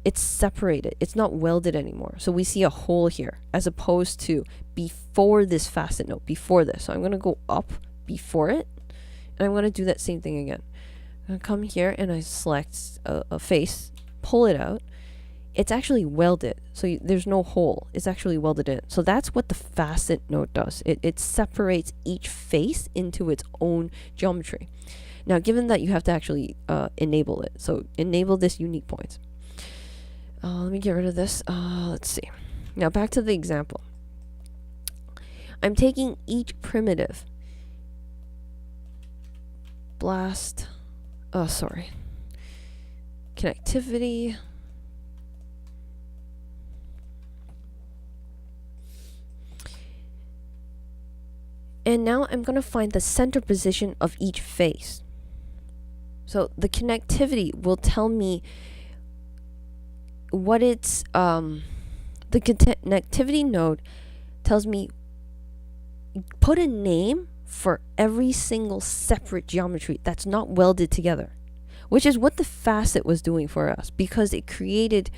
it's separated. It's not welded anymore. So we see a hole here, as opposed to before this facet node, before this. So I'm going to go up before it, and I'm going to do that same thing again. I'm going to come here and I select a face, pull it out. It's actually welded, so there's no hole. It's actually welded in. So that's what the facet node does. It separates each face into its own geometry. Now, given that you have to actually enable it, so enable this unique point. Let me get rid of this. Let's see. Now, back to the example. I'm taking each primitive. Blast. Connectivity. And now I'm going to find the center position of each face. So the connectivity will tell me what it's, the connectivity node tells me put a name for every single separate geometry that's not welded together, which is what the facet was doing for us, because it created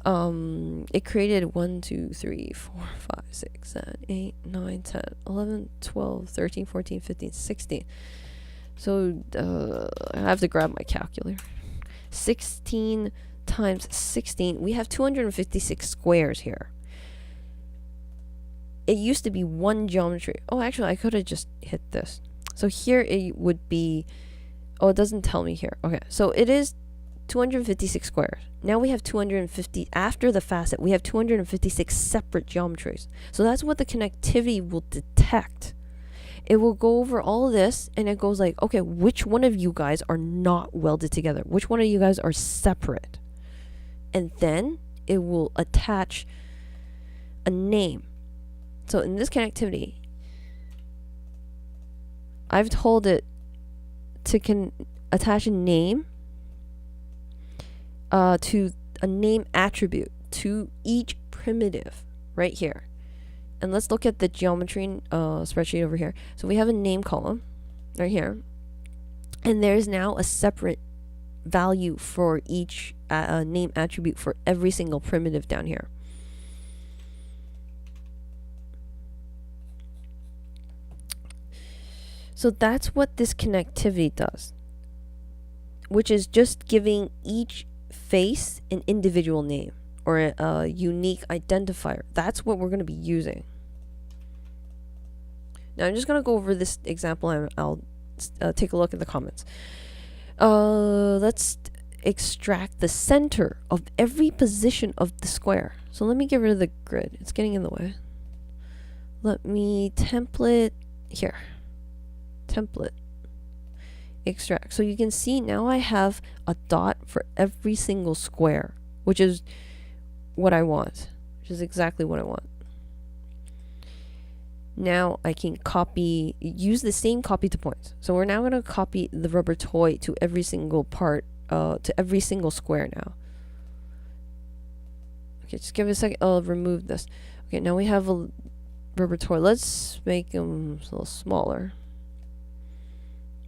1, 2, 3, 4, 5, 6, 7, 8, 9, 10, 11, 12, 13, 14, 15, 16. So I have to grab my calculator. 16 times 16, we have 256 squares here. It used to be one geometry. Oh, actually, I could have just hit this. So here it would be, oh, it doesn't tell me here. Okay, so it is 256 squares. Now we have 250, after the facet, we have 256 separate geometries. So that's what the connectivity will detect. It will go over all of this, and it goes like, okay, which one of you guys are not welded together? Which one of you guys are separate? And then it will attach a name. So in this connectivity, I've told it to attach a name to a name attribute to each primitive right here. And let's look at the geometry spreadsheet over here. So we have a name column right here, and there's now a separate value for each name attribute for every single primitive down here. So that's what this connectivity does, which is just giving each face an individual name or a unique identifier. That's what we're going to be using. Now I'm just going to go over this example, and I'll take a look at the comments. Let's extract the center of every position of the square. So let me get rid of the grid. It's getting in the way. Let me template here. Template. Extract. So you can see now I have a dot for every single square, which is what I want, which is exactly what I want. Now I can use the same copy to points. So we're now going to copy the rubber toy to every single part, to every single square now. Okay, just give it a second. I'll remove this. Okay, now we have a rubber toy. Let's make them a little smaller.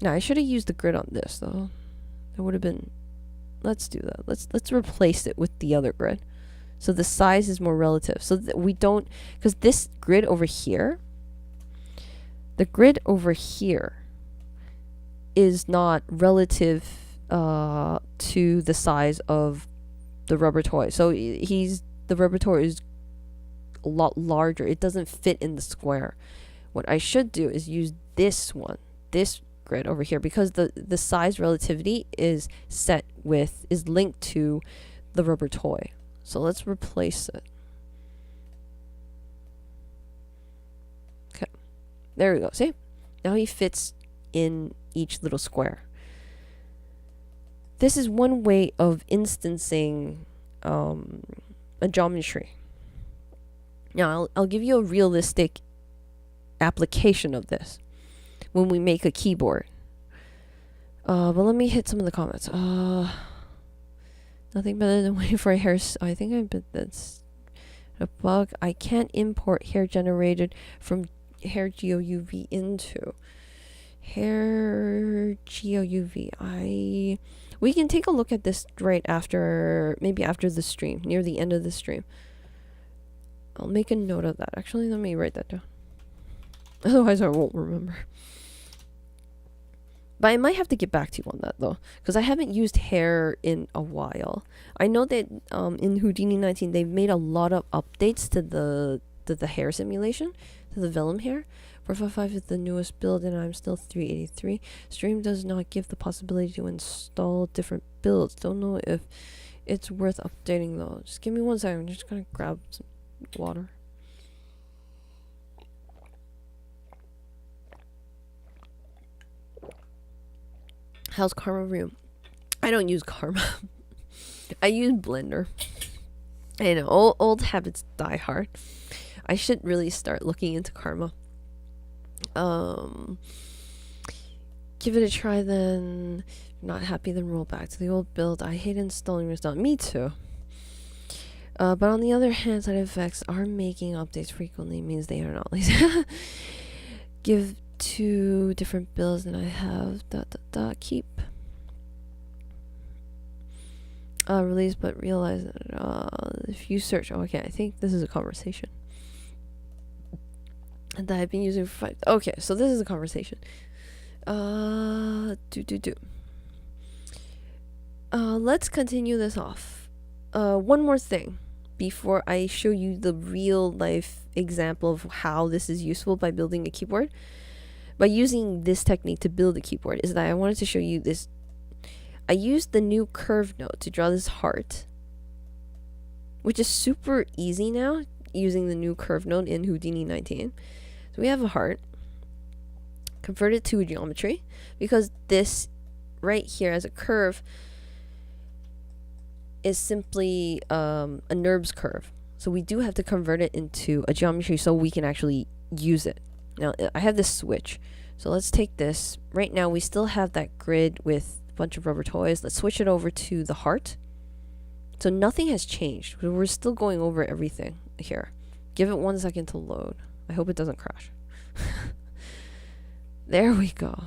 Now I should have used the grid on this though. That would have been. Let's do that. Let's replace it with the other grid. So the size is more relative. So we don't, because this grid over here, the grid over here is not relative to the size of the rubber toy. So the rubber toy is a lot larger. It doesn't fit in the square. What I should do is use this one, this grid over here, because the size relativity is linked to the rubber toy. So let's replace it. Okay, there we go. See, now he fits in each little square. This is one way of instancing a geometry. Now I'll give you a realistic application of this when we make a keyboard. But let me hit some of the comments. Nothing better than waiting for a hair. I think I bet that's a bug. I can't import hair generated from hair GOUV into hair GOUV. We can take a look at this right after, maybe after the stream, near the end of the stream. I'll make a note of that. Actually, let me write that down. Otherwise, I won't remember. But I might have to get back to you on that, though, because I haven't used hair in a while. I know that in Houdini 19, they've made a lot of updates to the hair simulation, to the Vellum hair. 455 is the newest build, and I'm still 383. Stream does not give the possibility to install different builds. Don't know if it's worth updating, though. Just give me 1 second. I'm just gonna grab some water. How's Karma Room? I don't use Karma. I use Blender. I know, old habits die hard. I should really start looking into Karma. Give it a try then. Not happy, then roll back to the old build. I hate installing restart. Me too. But on the other hand, sidefx are making updates frequently, means they are not lazy. Give 2 different builds than I have. Keep. Release, but realize that if you search. Oh, okay, I think this is a conversation. And that I've been using for 5. Okay, so this is a conversation. Let's continue this off. One more thing before I show you the real life example of how this is useful by building a keyboard. By using this technique to build a keyboard, is that I wanted to show you this. I used the new curve node to draw this heart, which is super easy now using the new curve node in Houdini 19. So we have a heart. Convert it to a geometry, because this right here as a curve is simply a NURBS curve. So we do have to convert it into a geometry so we can actually use it. Now I have this switch. So let's take this. Right now we still have that grid with a bunch of rubber toys. Let's switch it over to the heart. So nothing has changed. We're still going over everything here. Give it 1 second to load. I hope it doesn't crash. There we go.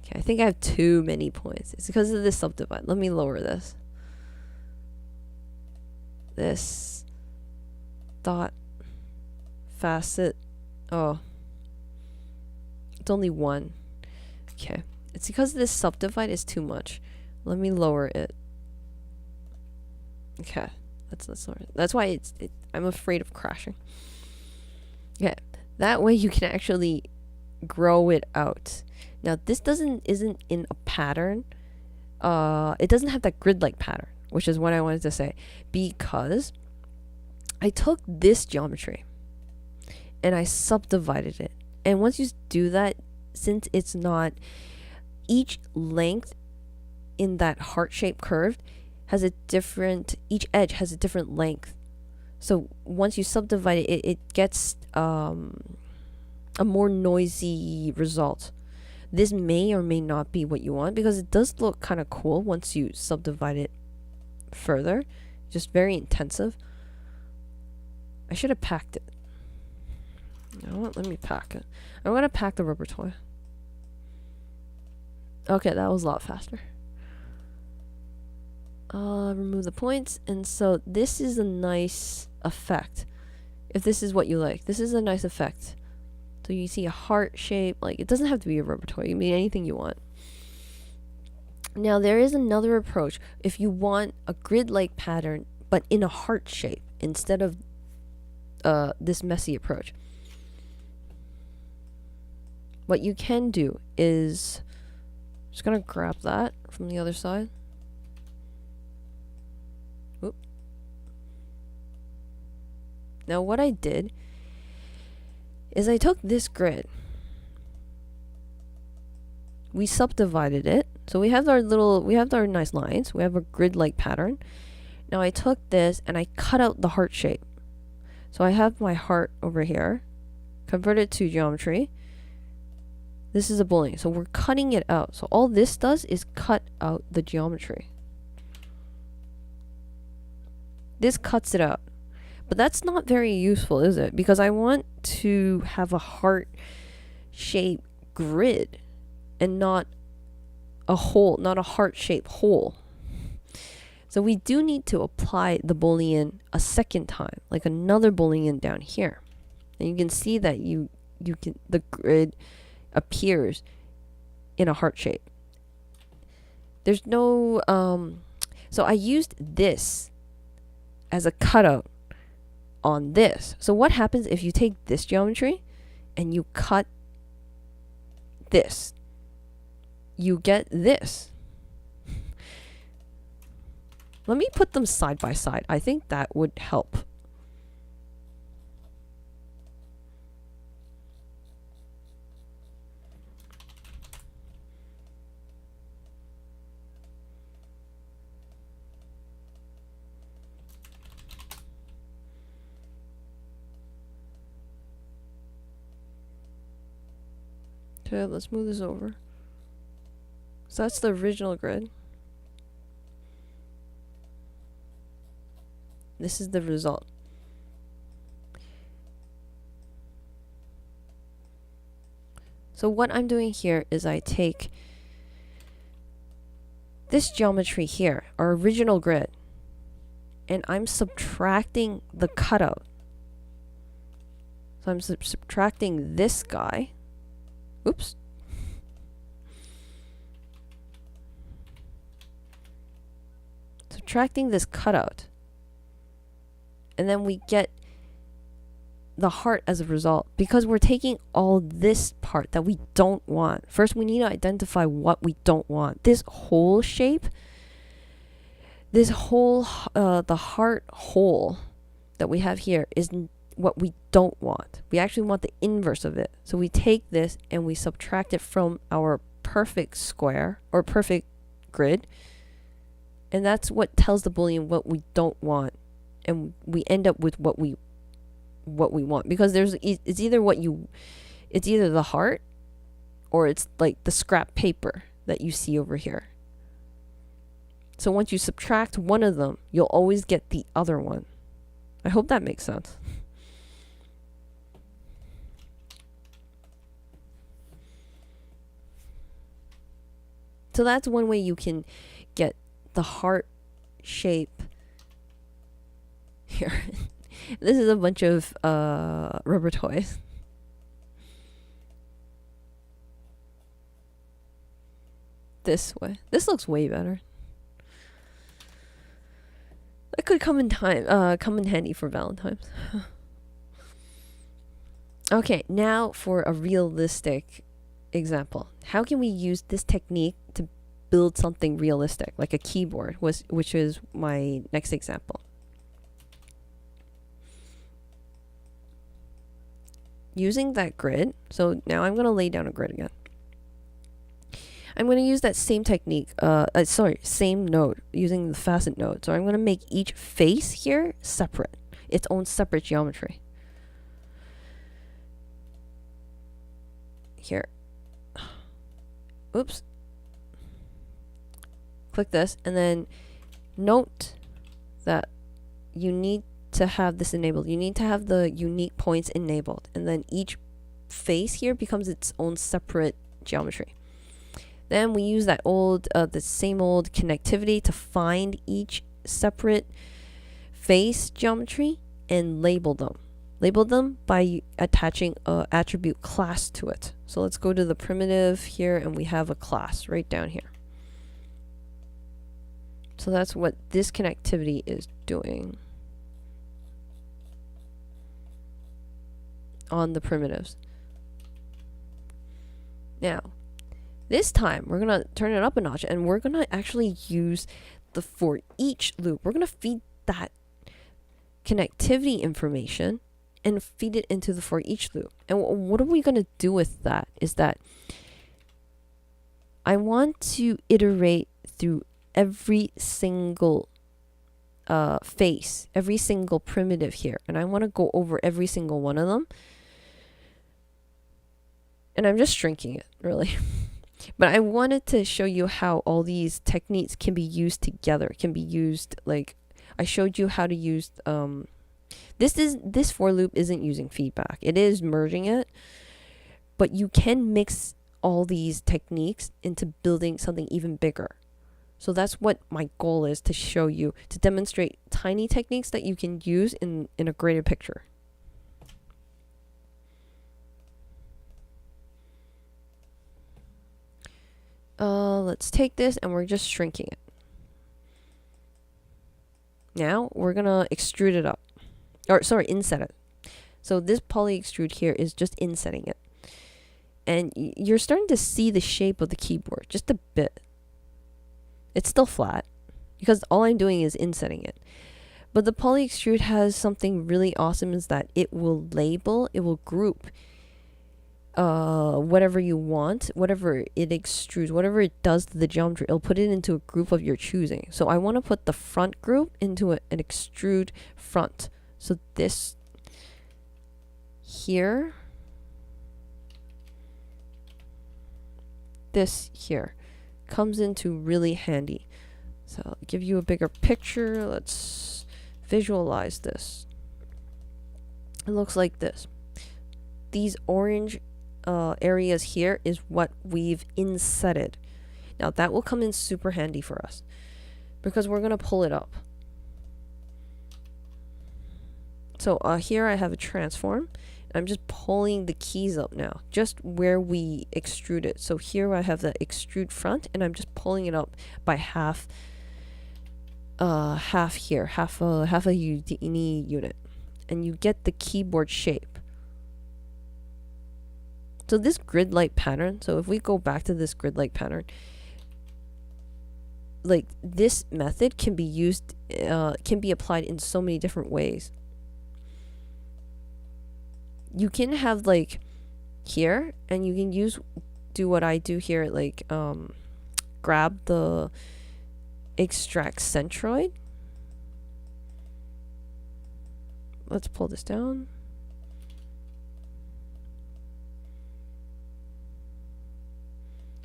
Okay, I think I have too many points. It's because of this subdivide. Let me lower this. This dot facet. Oh, it's only 1. Okay, it's because this subdivide is too much. Let me lower it. Okay, let's lower it. That's why I'm afraid of crashing. Yeah, that way you can actually grow it out. Now this isn't in a pattern. It doesn't have that grid-like pattern, which is what I wanted to say, because I took this geometry and I subdivided it. And once you do that, since it's not, each length in that heart-shaped curve has a different, each edge has a different length. So once you subdivide it, it gets a more noisy result. This may or may not be what you want, because it does look kind of cool once you subdivide it further. Just very intensive. I should have packed it. You know what? Let me pack it. I'm going to pack the rubber toy. Okay, that was a lot faster. remove the points. And so this is a nice effect. If this is what you like, this is a nice effect. So you see a heart shape. Like, it doesn't have to be a rubber toy. You mean anything you want. Now there is another approach. If you want a grid-like pattern, but in a heart shape instead of this messy approach, what you can do is, just gonna grab that from the other side. Oop. Now what I did is I took this grid, we subdivided it, so we have our nice lines, we have a grid-like pattern. Now I took this and I cut out the heart shape. So I have my heart over here, convert it to geometry. This is a boolean, so we're cutting it out. So all this does is cut out the geometry. This cuts it out. But that's not very useful, is it? Because I want to have a heart-shaped grid and not a hole, not a heart-shaped hole. So we do need to apply the boolean a second time, like another boolean down here. And you can see that the grid appears in a heart shape. There's no so I used this as a cutout on this. So what happens if you take this geometry and you cut this? You get this. Let me put them side by side. I think that would help. Okay, let's move this over. So that's the original grid. This is the result. So what I'm doing here is I take this geometry here, our original grid, and I'm subtracting the cutout. So I'm subtracting this guy. Oops. Subtracting this cutout. And then we get the heart as a result, because we're taking all this part that we don't want. First, we need to identify what we don't want. This whole shape, this whole, the heart hole that we have here is what we don't want. We actually want the inverse of it. So we take this and we subtract it from our perfect square or perfect grid. And that's what tells the boolean what we don't want. And we end up with what we want, because it's either the heart or it's like the scrap paper that you see over here. So once you subtract one of them, you'll always get the other one. I hope that makes sense. So that's one way you can get the heart shape here. This is a bunch of rubber toys. This way. This looks way better. That could come in handy for Valentine's. Okay, now for a realistic example. How can we use this technique to build something realistic, like a keyboard, which is my next example. Using that grid, so now I'm going to lay down a grid again. I'm going to use that same technique, same node, using the facet node. So I'm going to make each face here separate, its own separate geometry. Here. Oops. Click this, and then note that you need to have this enabled. You need to have the unique points enabled, and then each face here becomes its own separate geometry. Then we use that old, the same old connectivity to find each separate face geometry and label them. Label them by attaching a attribute class to it. So let's go to the primitive here, and we have a class right down here. So that's what this connectivity is doing on the primitives. Now, this time we're gonna turn it up a notch, and we're gonna actually use the for each loop. We're gonna feed that connectivity information and feed it into the for each loop. And what are we going to do with that is that I want to iterate through every single face, every single primitive here, and I want to go over every single one of them. And I'm just shrinking it, really. But I wanted to show you how all these techniques can be used together, can be used, like I showed you how to use this for loop isn't using feedback. It is merging it, but you can mix all these techniques into building something even bigger. So that's what my goal is, to show you, to demonstrate tiny techniques that you can use in a greater picture. Let's take this and we're just shrinking it. Now we're gonna extrude it up. Or sorry, inset it. So this poly extrude here is just insetting it. And you're starting to see the shape of the keyboard just a bit. It's still flat because all I'm doing is insetting it. But the poly extrude has something really awesome, is that it will label, it will group whatever you want, whatever it extrudes, whatever it does to the geometry, it'll put it into a group of your choosing. So I want to put the front group into an extrude front. So this here, this here comes into really handy. So I'll give you a bigger picture. Let's visualize this. It looks like this. These orange areas here is what we've insetted. Now that will come in super handy for us because we're going to pull it up. So here I have a transform. I'm just pulling the keys up now, just where we extrude it. So here I have the extrude front, and I'm just pulling it up by half here, half a Houdini unit, and you get the keyboard shape. So this grid-like pattern, so if we go back to this grid-like pattern, like this method can be used, can be applied in so many different ways. You can have like here, and you can do what I do here, like grab the extract centroid. Let's pull this down.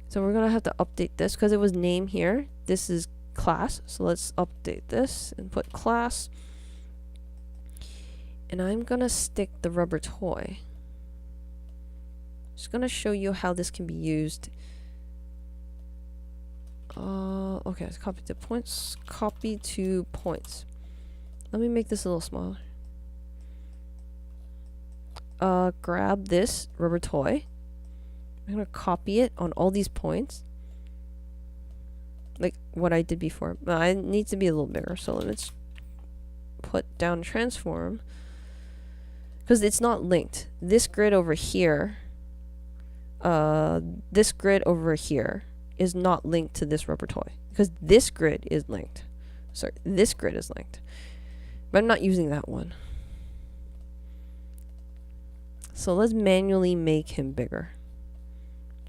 So we're gonna have to update this because it was name here. This is class, so let's update this and put class. And I'm gonna stick the rubber toy. Just gonna show you how this can be used. Okay, let's copy to points. Copy to points. Let me make this a little smaller. Grab this rubber toy. I'm gonna copy it on all these points, like what I did before. I need to be a little bigger, so let's put down transform, because it's not linked. This grid over here, this grid over here is not linked to this rubber toy, because this grid is linked. Sorry, this grid is linked, but I'm not using that one. So let's manually make him bigger,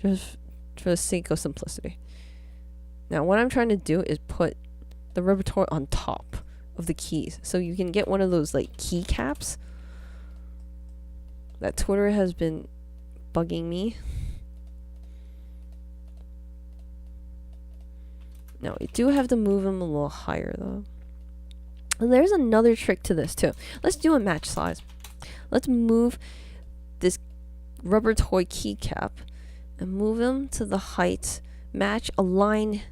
just for the sake of simplicity. Now what I'm trying to do is put the rubber toy on top of the keys, so you can get one of those like key caps that Twitter has been bugging me. Now we do have to move him a little higher though. And there's another trick to this too. Let's do a match size. Let's move this rubber toy keycap and move him to the height match, align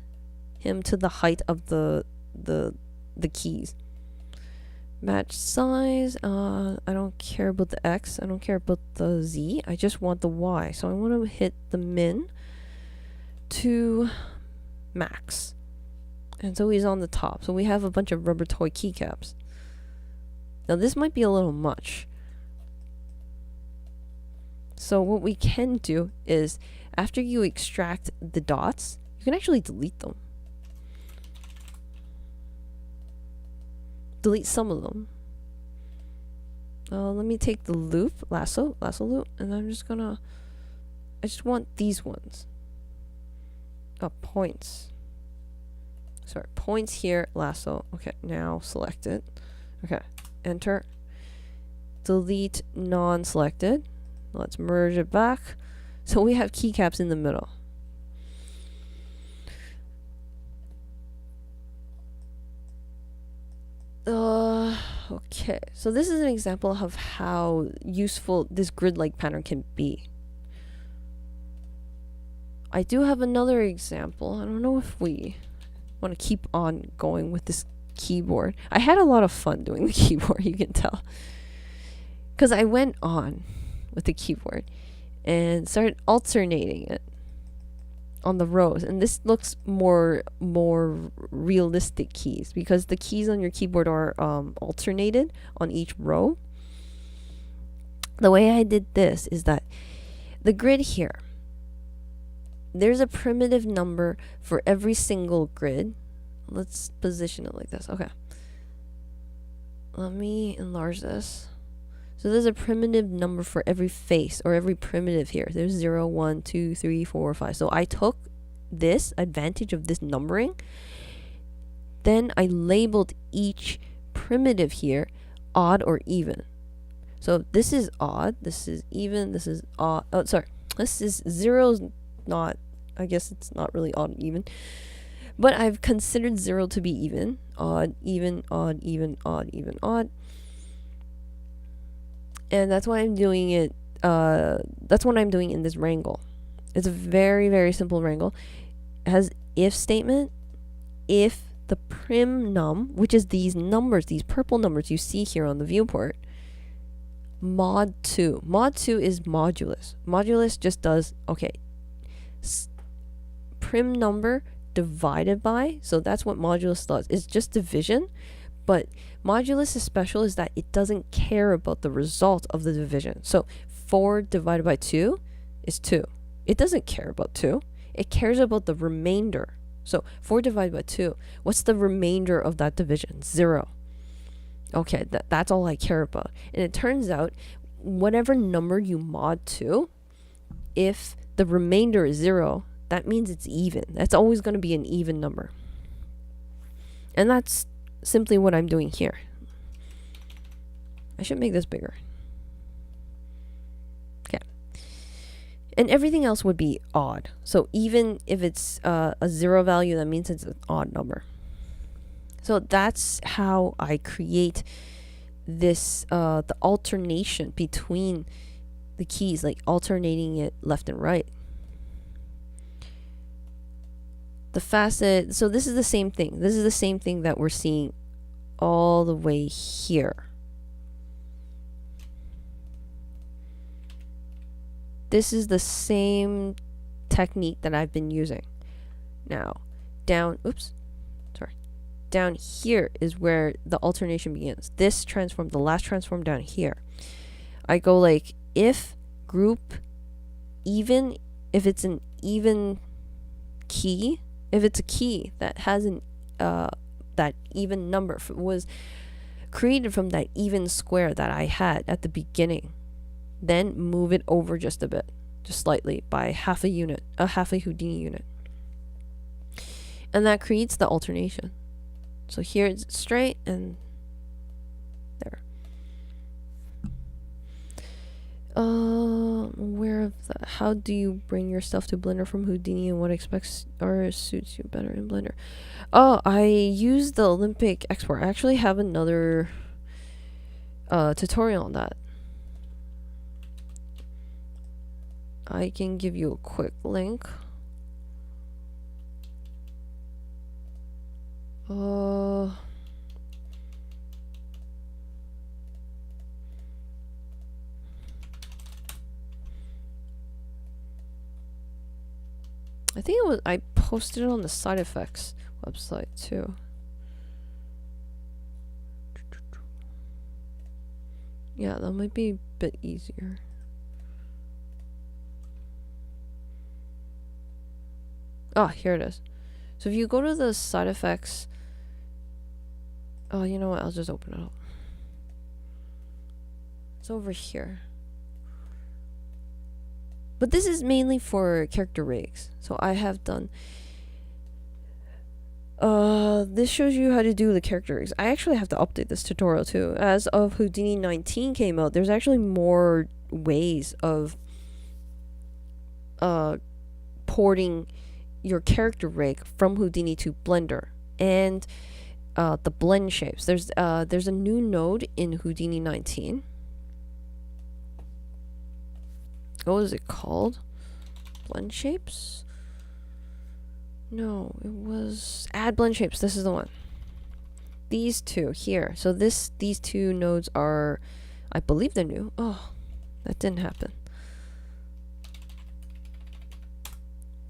him to the height of the keys. Match size, I don't care about the X, I don't care about the Z, I just want the Y. So I want to hit the min to max. And so he's on the top. So we have a bunch of rubber toy keycaps. Now this might be a little much. So what we can do is, after you extract the dots, you can actually delete them. Delete some of them. Let me take the loop, lasso loop, and I'm just gonna, I just want these ones. Points. Sorry, points here, lasso. Okay, now select it. Okay, enter. Delete non-selected. Let's merge it back. So we have keycaps in the middle. Okay, so this is an example of how useful this grid-like pattern can be. I do have another example. I don't know if we want to keep on going with this keyboard. I had a lot of fun doing the keyboard, you can tell. Because I went on with the keyboard and started alternating it on the rows, and this looks more realistic keys, because the keys on your keyboard are alternated on each row. The way I did this is that the grid here, there's a primitive number for every single grid. Let's position it like this. Okay, let me enlarge this. So there's a primitive number for every face, or every primitive here. There's 0, 1, 2, 3, 4, 5. So I took this advantage of this numbering. Then I labeled each primitive here odd or even. So this is odd, this is even, this is odd. Oh, sorry. This is 0's not, I guess it's not really odd and even. But I've considered 0 to be even. Odd, even, odd, even, odd, even, odd. And that's why I'm doing it, that's what I'm doing in this wrangle. It's a very, very simple wrangle. It has if statement. If the prim num, which is these numbers, these purple numbers you see here on the viewport, mod 2. Mod 2 is modulus. Modulus just does, okay, prim number divided by, so that's what modulus does. It's just division. But modulus is special is that it doesn't care about the result of the division. So 4 divided by 2 is 2. It doesn't care about 2. It cares about the remainder. So 4 divided by 2, what's the remainder of that division? 0. Okay, that's all I care about. And it turns out, whatever number you mod to, if the remainder is 0, that means it's even. That's always going to be an even number. And that's simply what I'm doing here. I should make this bigger. Okay. And everything else would be odd. So even if it's a 0 value, that means it's an odd number. So that's how I create this, the alternation between the keys, like alternating it left and right. The facet, so this is the same thing. This is the same thing that we're seeing all the way here. This is the same technique that I've been using. Now, down here is where the alternation begins. This transform, the last transform down here. I go like, if group even, if it's an even key, if it's a key that has an that even number was created from that even square that I had at the beginning, then move it over just a bit, just slightly, by half a unit, half a Houdini unit, and that creates the alternation. So here it's straight and there. Aware of that. How do you bring your stuff to Blender from Houdini, and what expects or suits you better in Blender? Oh, I use the Olympic export. I actually have another tutorial on that. I can give you a quick link. I think it was, I posted it on the sidefx website too. Yeah, that might be a bit easier. Ah, here it is. So if you go to the sidefx, oh, you know what? I'll just open it up. It's over here. But this is mainly for character rigs. So I have done. This shows you how to do the character rigs. I actually have to update this tutorial too. As of Houdini 19 came out, there's actually more ways of porting your character rig from Houdini to Blender, and the blend shapes. There's a new node in Houdini 19. What was it called? Blend shapes? No, it was add blend shapes. This is the one. These two here. So these two nodes are, I believe they're new. Oh, that didn't happen.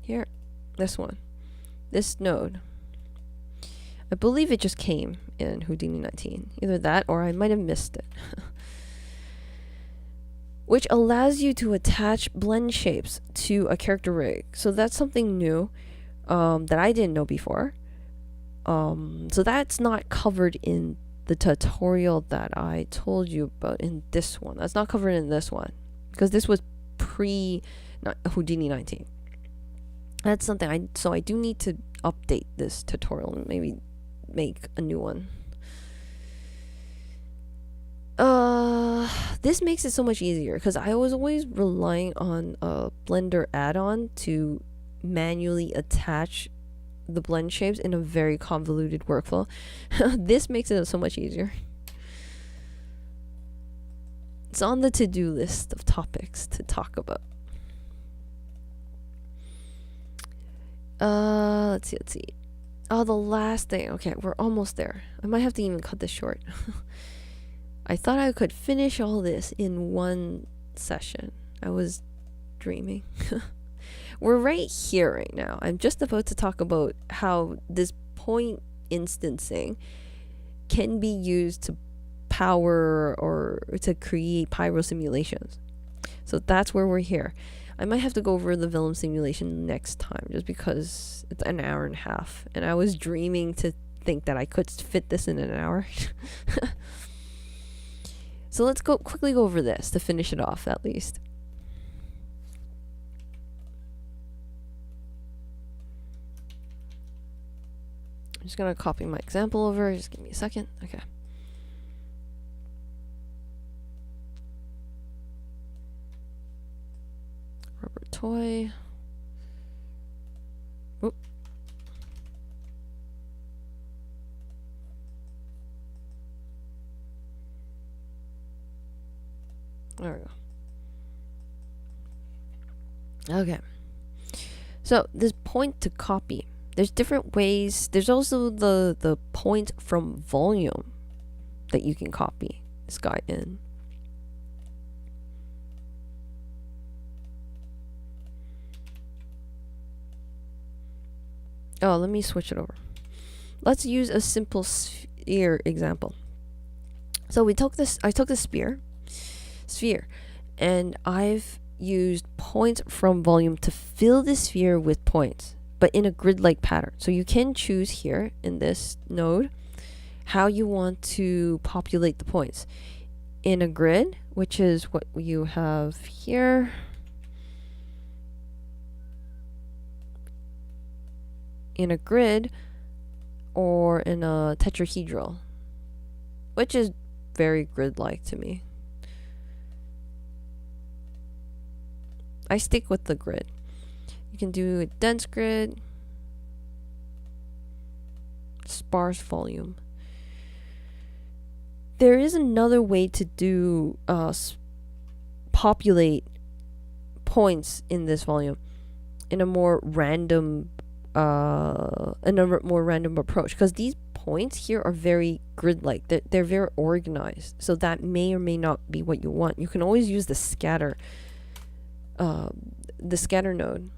Here, this one. This node. I believe it just came in Houdini 19. Either that or I might have missed it. Which allows you to attach blend shapes to a character rig. So that's something new that I didn't know before. So that's not covered in the tutorial that I told you about in this one. That's not covered in this one because this was pre Houdini 19. That's something so I do need to update this tutorial and maybe make a new one. This makes it so much easier because I was always relying on a Blender add-on to manually attach the blend shapes in a very convoluted workflow. This makes it so much easier. It's on the to-do list of topics to talk about. Let's see. Oh, the last thing. Okay, we're almost there. I might have to even cut this short. I thought I could finish all this in one session. I was dreaming. We're right here right now. I'm just about to talk about how this point instancing can be used to power or to create pyro simulations. So that's where we're here. I might have to go over the Vellum simulation next time just because it's an hour and a half. And I was dreaming to think that I could fit this in an hour. So let's quickly go over this to finish it off at least. I'm just gonna copy my example over. Just give me a second. Okay. Rubber toy. Oop. There we go. Okay. So this point to copy. There's different ways. There's also the point from volume that you can copy this guy in. Oh, let me switch it over. Let's use a simple sphere example. So I took this sphere, and I've used points from volume to fill the sphere with points, but in a grid-like pattern. So you can choose here in this node how you want to populate the points in a grid, which is what you have here. In a grid or in a tetrahedral, which is very grid-like to me. I stick with the grid. You can do a dense grid, sparse volume. There is another way to do populate points in this volume in a more random approach, because these points here are very grid-like. They're very organized. So that may or may not be what you want. You can always use the scatter node,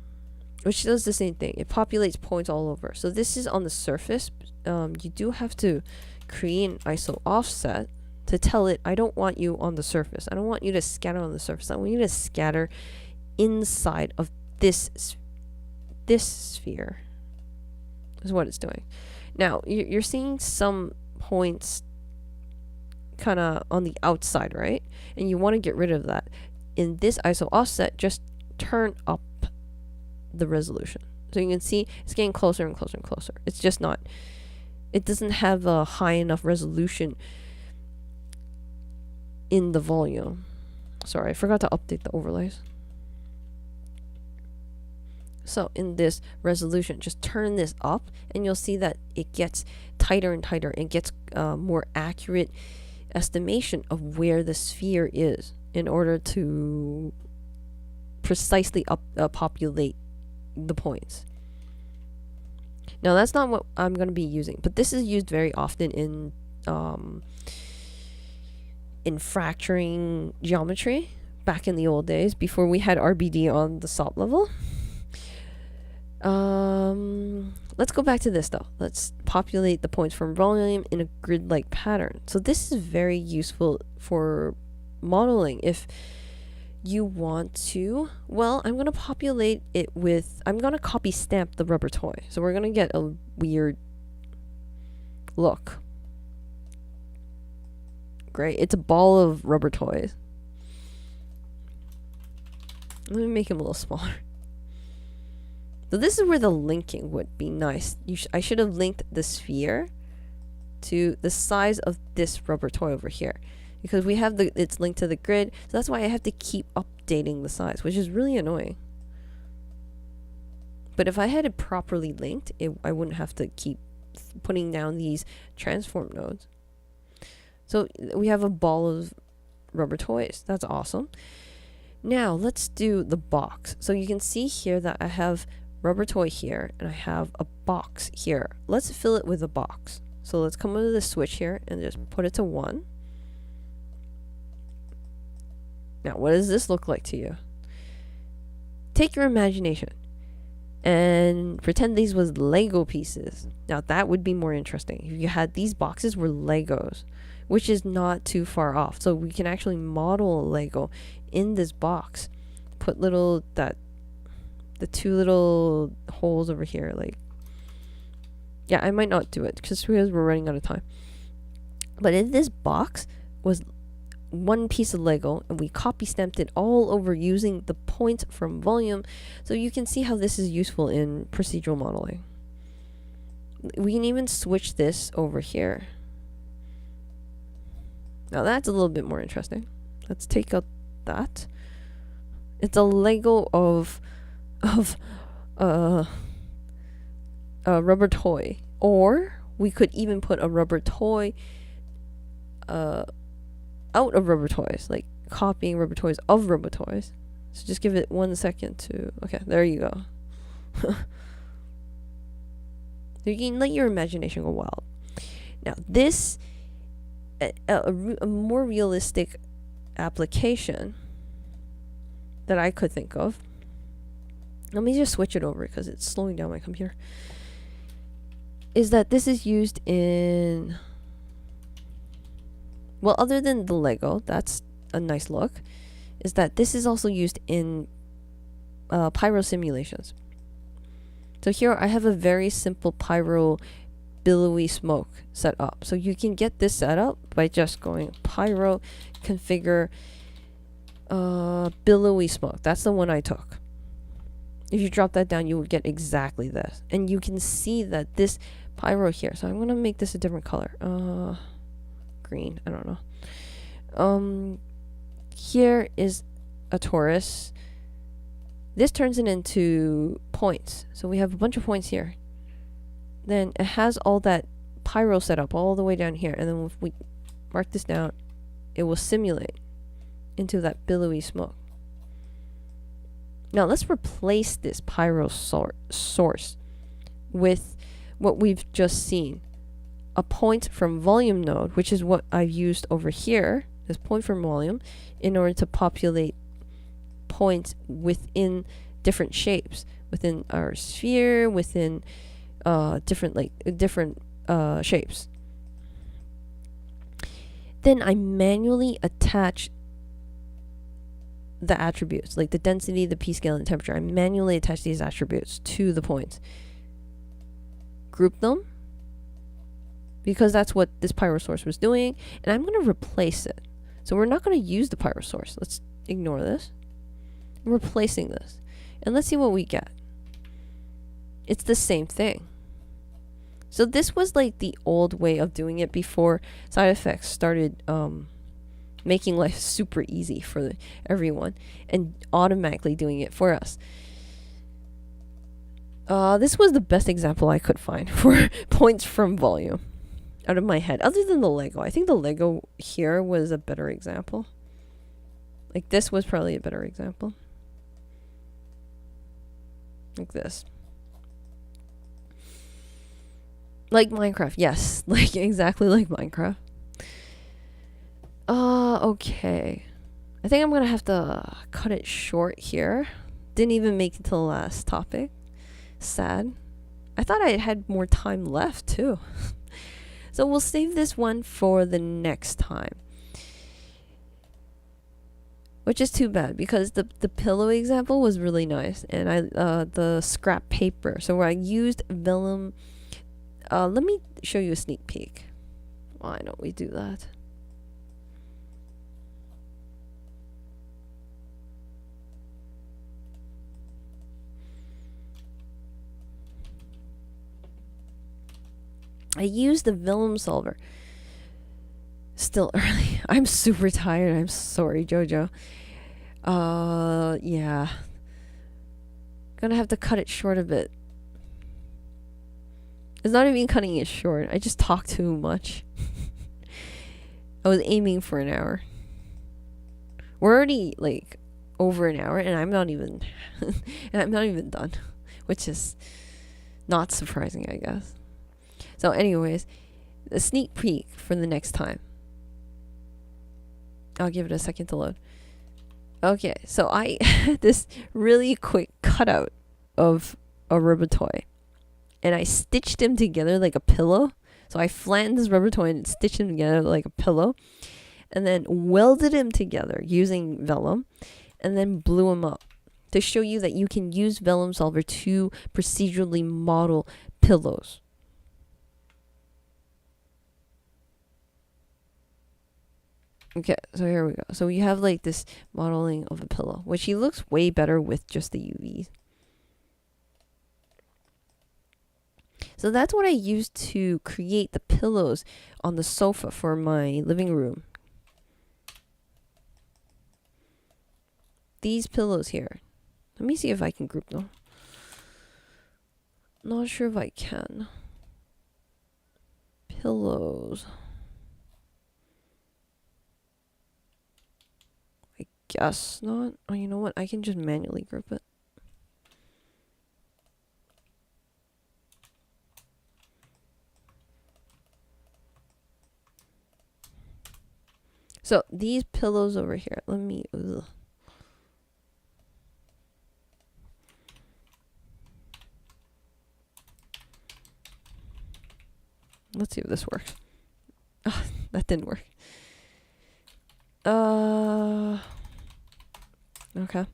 which does the same thing. It populates points all over. So this is on the surface. You do have to create an ISO offset to tell it, I don't want you on the surface. I don't want you to scatter on the surface. I want you to scatter inside of this sphere is what it's doing. Now, you're seeing some points kind of on the outside, right? And you want to get rid of that. In this ISO offset, just turn up the resolution. So you can see it's getting closer and closer and closer. It's just not, it doesn't have a high enough resolution in the volume. Sorry, I forgot to update the overlays. So in this resolution, just turn this up and you'll see that it gets tighter and tighter and gets more accurate estimation of where the sphere is in order to precisely populate the points. Now that's not what I'm going to be using, but this is used very often in fracturing geometry back in the old days before we had RBD on the salt level. Let's go back to this though. Let's populate the points from volume in a grid-like pattern. So this is very useful for modeling if you want to, well, I'm going to populate it with, I'm going to copy stamp the rubber toy. So we're going to get a weird look. Great. It's a ball of rubber toys. Let me make him a little smaller. So this is where the linking would be nice. I should have linked the sphere to the size of this rubber toy over here, because we have it's linked to the grid. So that's why I have to keep updating the size, which is really annoying. But if I had it properly linked, I wouldn't have to keep putting down these transform nodes. So we have a ball of rubber toys. That's awesome. Now let's do the box. So you can see here that I have rubber toy here and I have a box here. Let's fill it with a box. So let's come under the switch here and just put it to 1. Now what does this look like to you? Take your imagination and pretend these was Lego pieces. Now that would be more interesting if you had these boxes were Legos, which is not too far off. So we can actually model a Lego in this box. Put the 2 little holes over here, like, yeah, I might not do it because we're running out of time. But in this box was one piece of Lego and we copy stamped it all over using the points from volume. So you can see how this is useful in procedural modeling. We can even switch this over here. Now that's a little bit more interesting. Let's take out that. It's a Lego of a rubber toy, or we could even put a rubber toy out of rubber toys, like copying rubber toys of rubber toys. So just give it 1 second to, okay, there you go. You can let your imagination go wild. Now this a more realistic application that I could think of. Let me just switch it over because it's slowing down my computer. Is that this is used in, well, other than the Lego, that's a nice look, is that this is also used in pyro simulations. So here I have a very simple pyro billowy smoke set up. So you can get this set up by just going pyro configure billowy smoke. That's the one I took. If you drop that down, you would get exactly this. And you can see that this pyro here, so I'm going to make this a different color. Green, I don't know. Here is a torus. This turns it into points. So we have a bunch of points here. Then it has all that pyro set up all the way down here. And then if we mark this down, it will simulate into that billowy smoke. Now let's replace this pyro source with what we've just seen. a point from volume node, which is what I've used over here, this point from volume, in order to populate points within different shapes, within our sphere, within different shapes. Then I manually attach the attributes, like the density, the p-scale, and temperature. I manually attach these attributes to the points. Group them, because that's what this pyrosource was doing, and I'm going to replace it. So we're not going to use the pyrosource. Let's ignore this. I'm replacing this. And let's see what we get. It's the same thing. So this was like the old way of doing it before sidefx started making life super easy for everyone and automatically doing it for us. This was the best example I could find for points from volume out of my head, other than the Lego. I think the Lego here was a better example. Like this was probably a better example. Like this. Like Minecraft, yes. Like exactly like Minecraft. Okay. I think I'm gonna have to cut it short here. Didn't even make it to the last topic. Sad. I thought I had more time left too. So we'll save this one for the next time. Which is too bad because the pillow example was really nice, and the scrap paper. So where I used Vellum. Let me show you a sneak peek. Why don't we do that? I used the Vellum solver. Still early. I'm super tired. I'm sorry, Jojo. Yeah. Gonna have to cut it short a bit. It's not even cutting it short. I just talk too much. I was aiming for an hour. We're already like over an hour, and I'm not even done, which is not surprising, I guess. So, anyways, a sneak peek for the next time. I'll give it a second to load. Okay, so I had this really quick cutout of a rubber toy, and I stitched them together like a pillow. So I flattened this rubber toy and stitched them together like a pillow, and then welded them together using Vellum, and then blew them up to show you that you can use Vellum Solver to procedurally model pillows. Okay, so here we go. So we have like this modeling of a pillow, which he looks way better with just the UVs. So that's what I used to create the pillows on the sofa for my living room. These pillows here. Let me see if I can group them. Not sure if I can. Pillows. I guess not. Oh, you know what? I can just manually group it. So these pillows over here, let me, let's see if this works. Oh, that didn't work. Okay.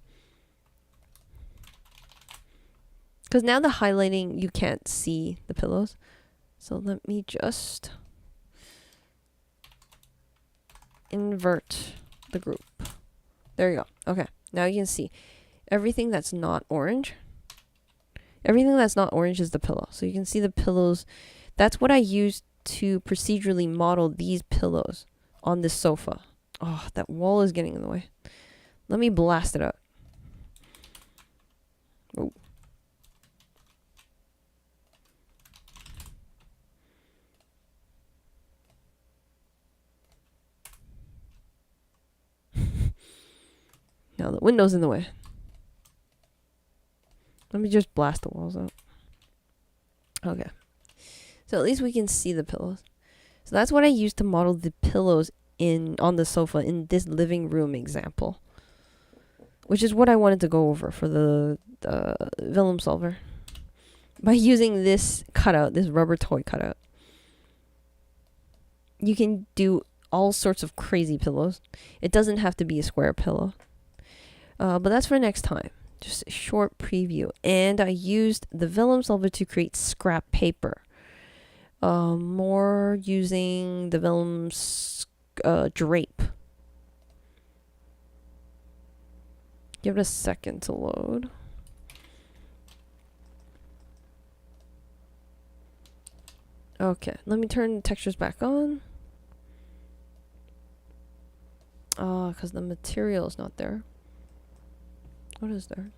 Because now the highlighting, you can't see the pillows. So let me just invert the group. There you go. Okay. Now you can see everything that's not orange. Everything that's not orange is the pillow. So you can see the pillows. That's what I used to procedurally model these pillows on this sofa. Oh, that wall is getting in the way. Let me blast it out. Oh. Now the window's in the way. Let me just blast the walls out. Okay. So at least we can see the pillows. So that's what I used to model the pillows on the sofa in this living room example, which is what I wanted to go over for the Vellum solver. By using this cutout, this rubber toy cutout, you can do all sorts of crazy pillows. It doesn't have to be a square pillow. But that's for next time. Just a short preview. And I used the Vellum solver to create scrap paper. More using the Vellum drape. Give it a second to load. Okay, let me turn the textures back on. Because the material is not there. What is there?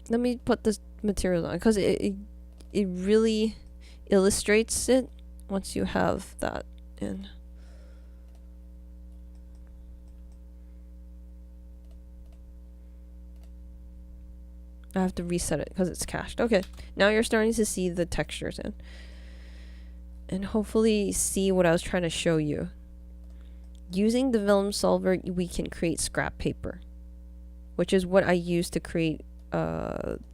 Let me put this material on because it really illustrates it once you have that in. I have to reset it because it's cached. Okay, now you're starting to see the textures in. And hopefully see what I was trying to show you. Using the Vellum solver, we can create scrap paper, which is what I used to create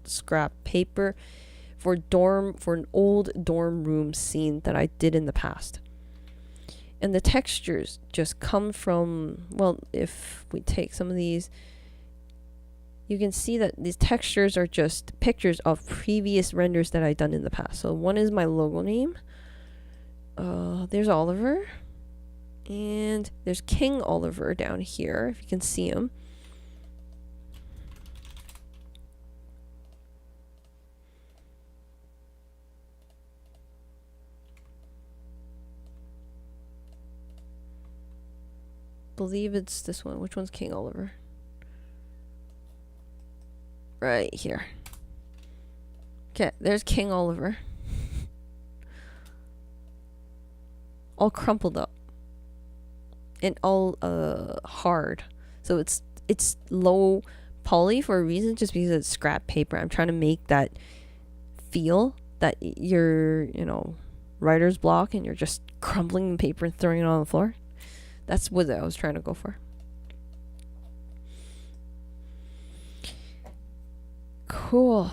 scrap paper for an old dorm room scene that I did in the past. And the textures just come from, well, if we take some of these, you can see that these textures are just pictures of previous renders that I've done in the past. So one is my logo name. There's Oliver. And there's King Oliver down here, if you can see him. Believe it's this one. Which one's King Oliver? Right here. Okay, there's King Oliver. All crumpled up. And all hard. So it's low poly for a reason, just because it's scrap paper. I'm trying to make that feel that you're, writer's block and you're just crumpling the paper and throwing it on the floor. That's what I was trying to go for. Cool.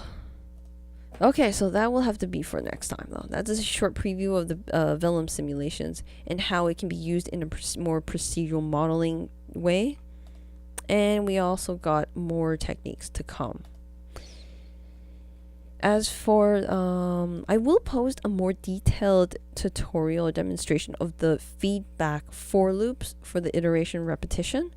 Okay, so that will have to be for next time, though. That's a short preview of the Vellum simulations and how it can be used in a more procedural modeling way. And we also got more techniques to come. As for, I will post a more detailed tutorial or demonstration of the feedback for loops for the iteration repetition.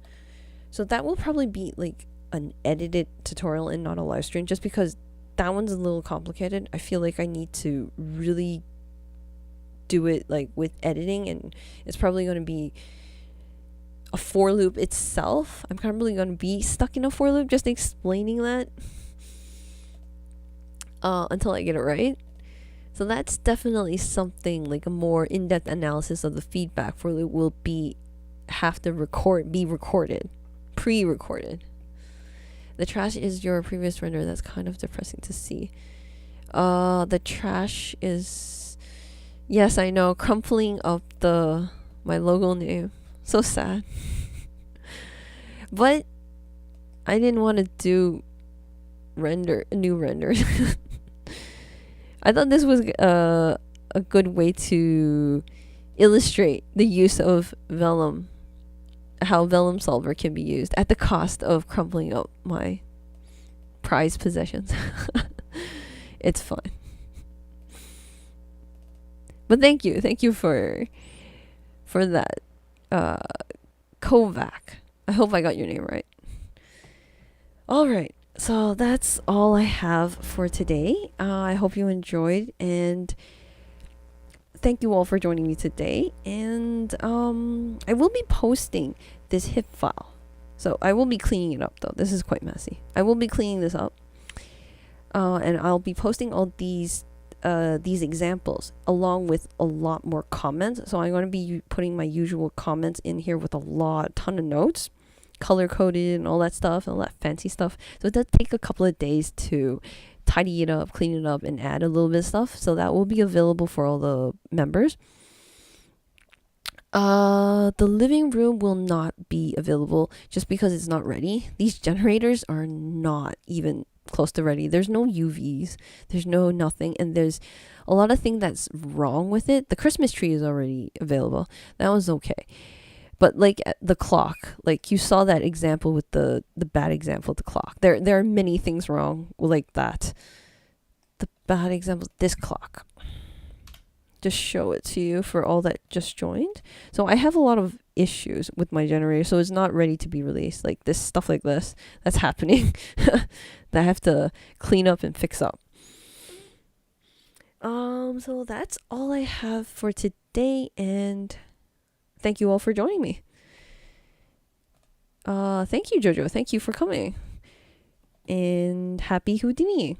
So that will probably be like an edited tutorial and not a live stream, just because that one's a little complicated. I feel like I need to really do it like with editing, and it's probably going to be a for loop itself. I'm probably going to be stuck in a for loop just explaining that until I get it right. So that's definitely something like a more in-depth analysis of the feedback for loop will be pre-recorded. The trash is your previous render. That's kind of depressing to see. The trash is, yes, I know, crumpling up my logo name. So sad. But I didn't want to do new renders. I thought this was a good way to illustrate the use of Vellum, how Vellum solver can be used at the cost of crumpling up my prized possessions. It's fun. But thank you for that, Kovac. I hope I got your name right. All right. So that's all I have for today. I hope you enjoyed, and thank you all for joining me today. And I will be posting this HIP file. So I will be cleaning it up, though. This is quite messy. I will be cleaning this up. And I'll be posting all these these examples along with a lot more comments. So I'm going to be putting my usual comments in here with a ton of notes, color coded and all that stuff, all that fancy stuff. So it does take a couple of days to tidy it up, clean it up, and add a little bit of stuff. So that will be available for all the members. The living room will not be available just because it's not ready. These generators are not even close to ready. There's no UVs, there's no nothing, and there's a lot of things that's wrong with it. The Christmas tree is already available. That was okay. But like the clock, like you saw that example with the bad example of the clock. There are many things wrong like that. The bad example, this clock. Just show it to you for all that just joined. So I have a lot of issues with my generator, so it's not ready to be released. Like this stuff like this, that's happening. That I have to clean up and fix up. So that's all I have for today, and thank you all for joining me. Thank you, Jojo. Thank you for coming. And happy Houdini.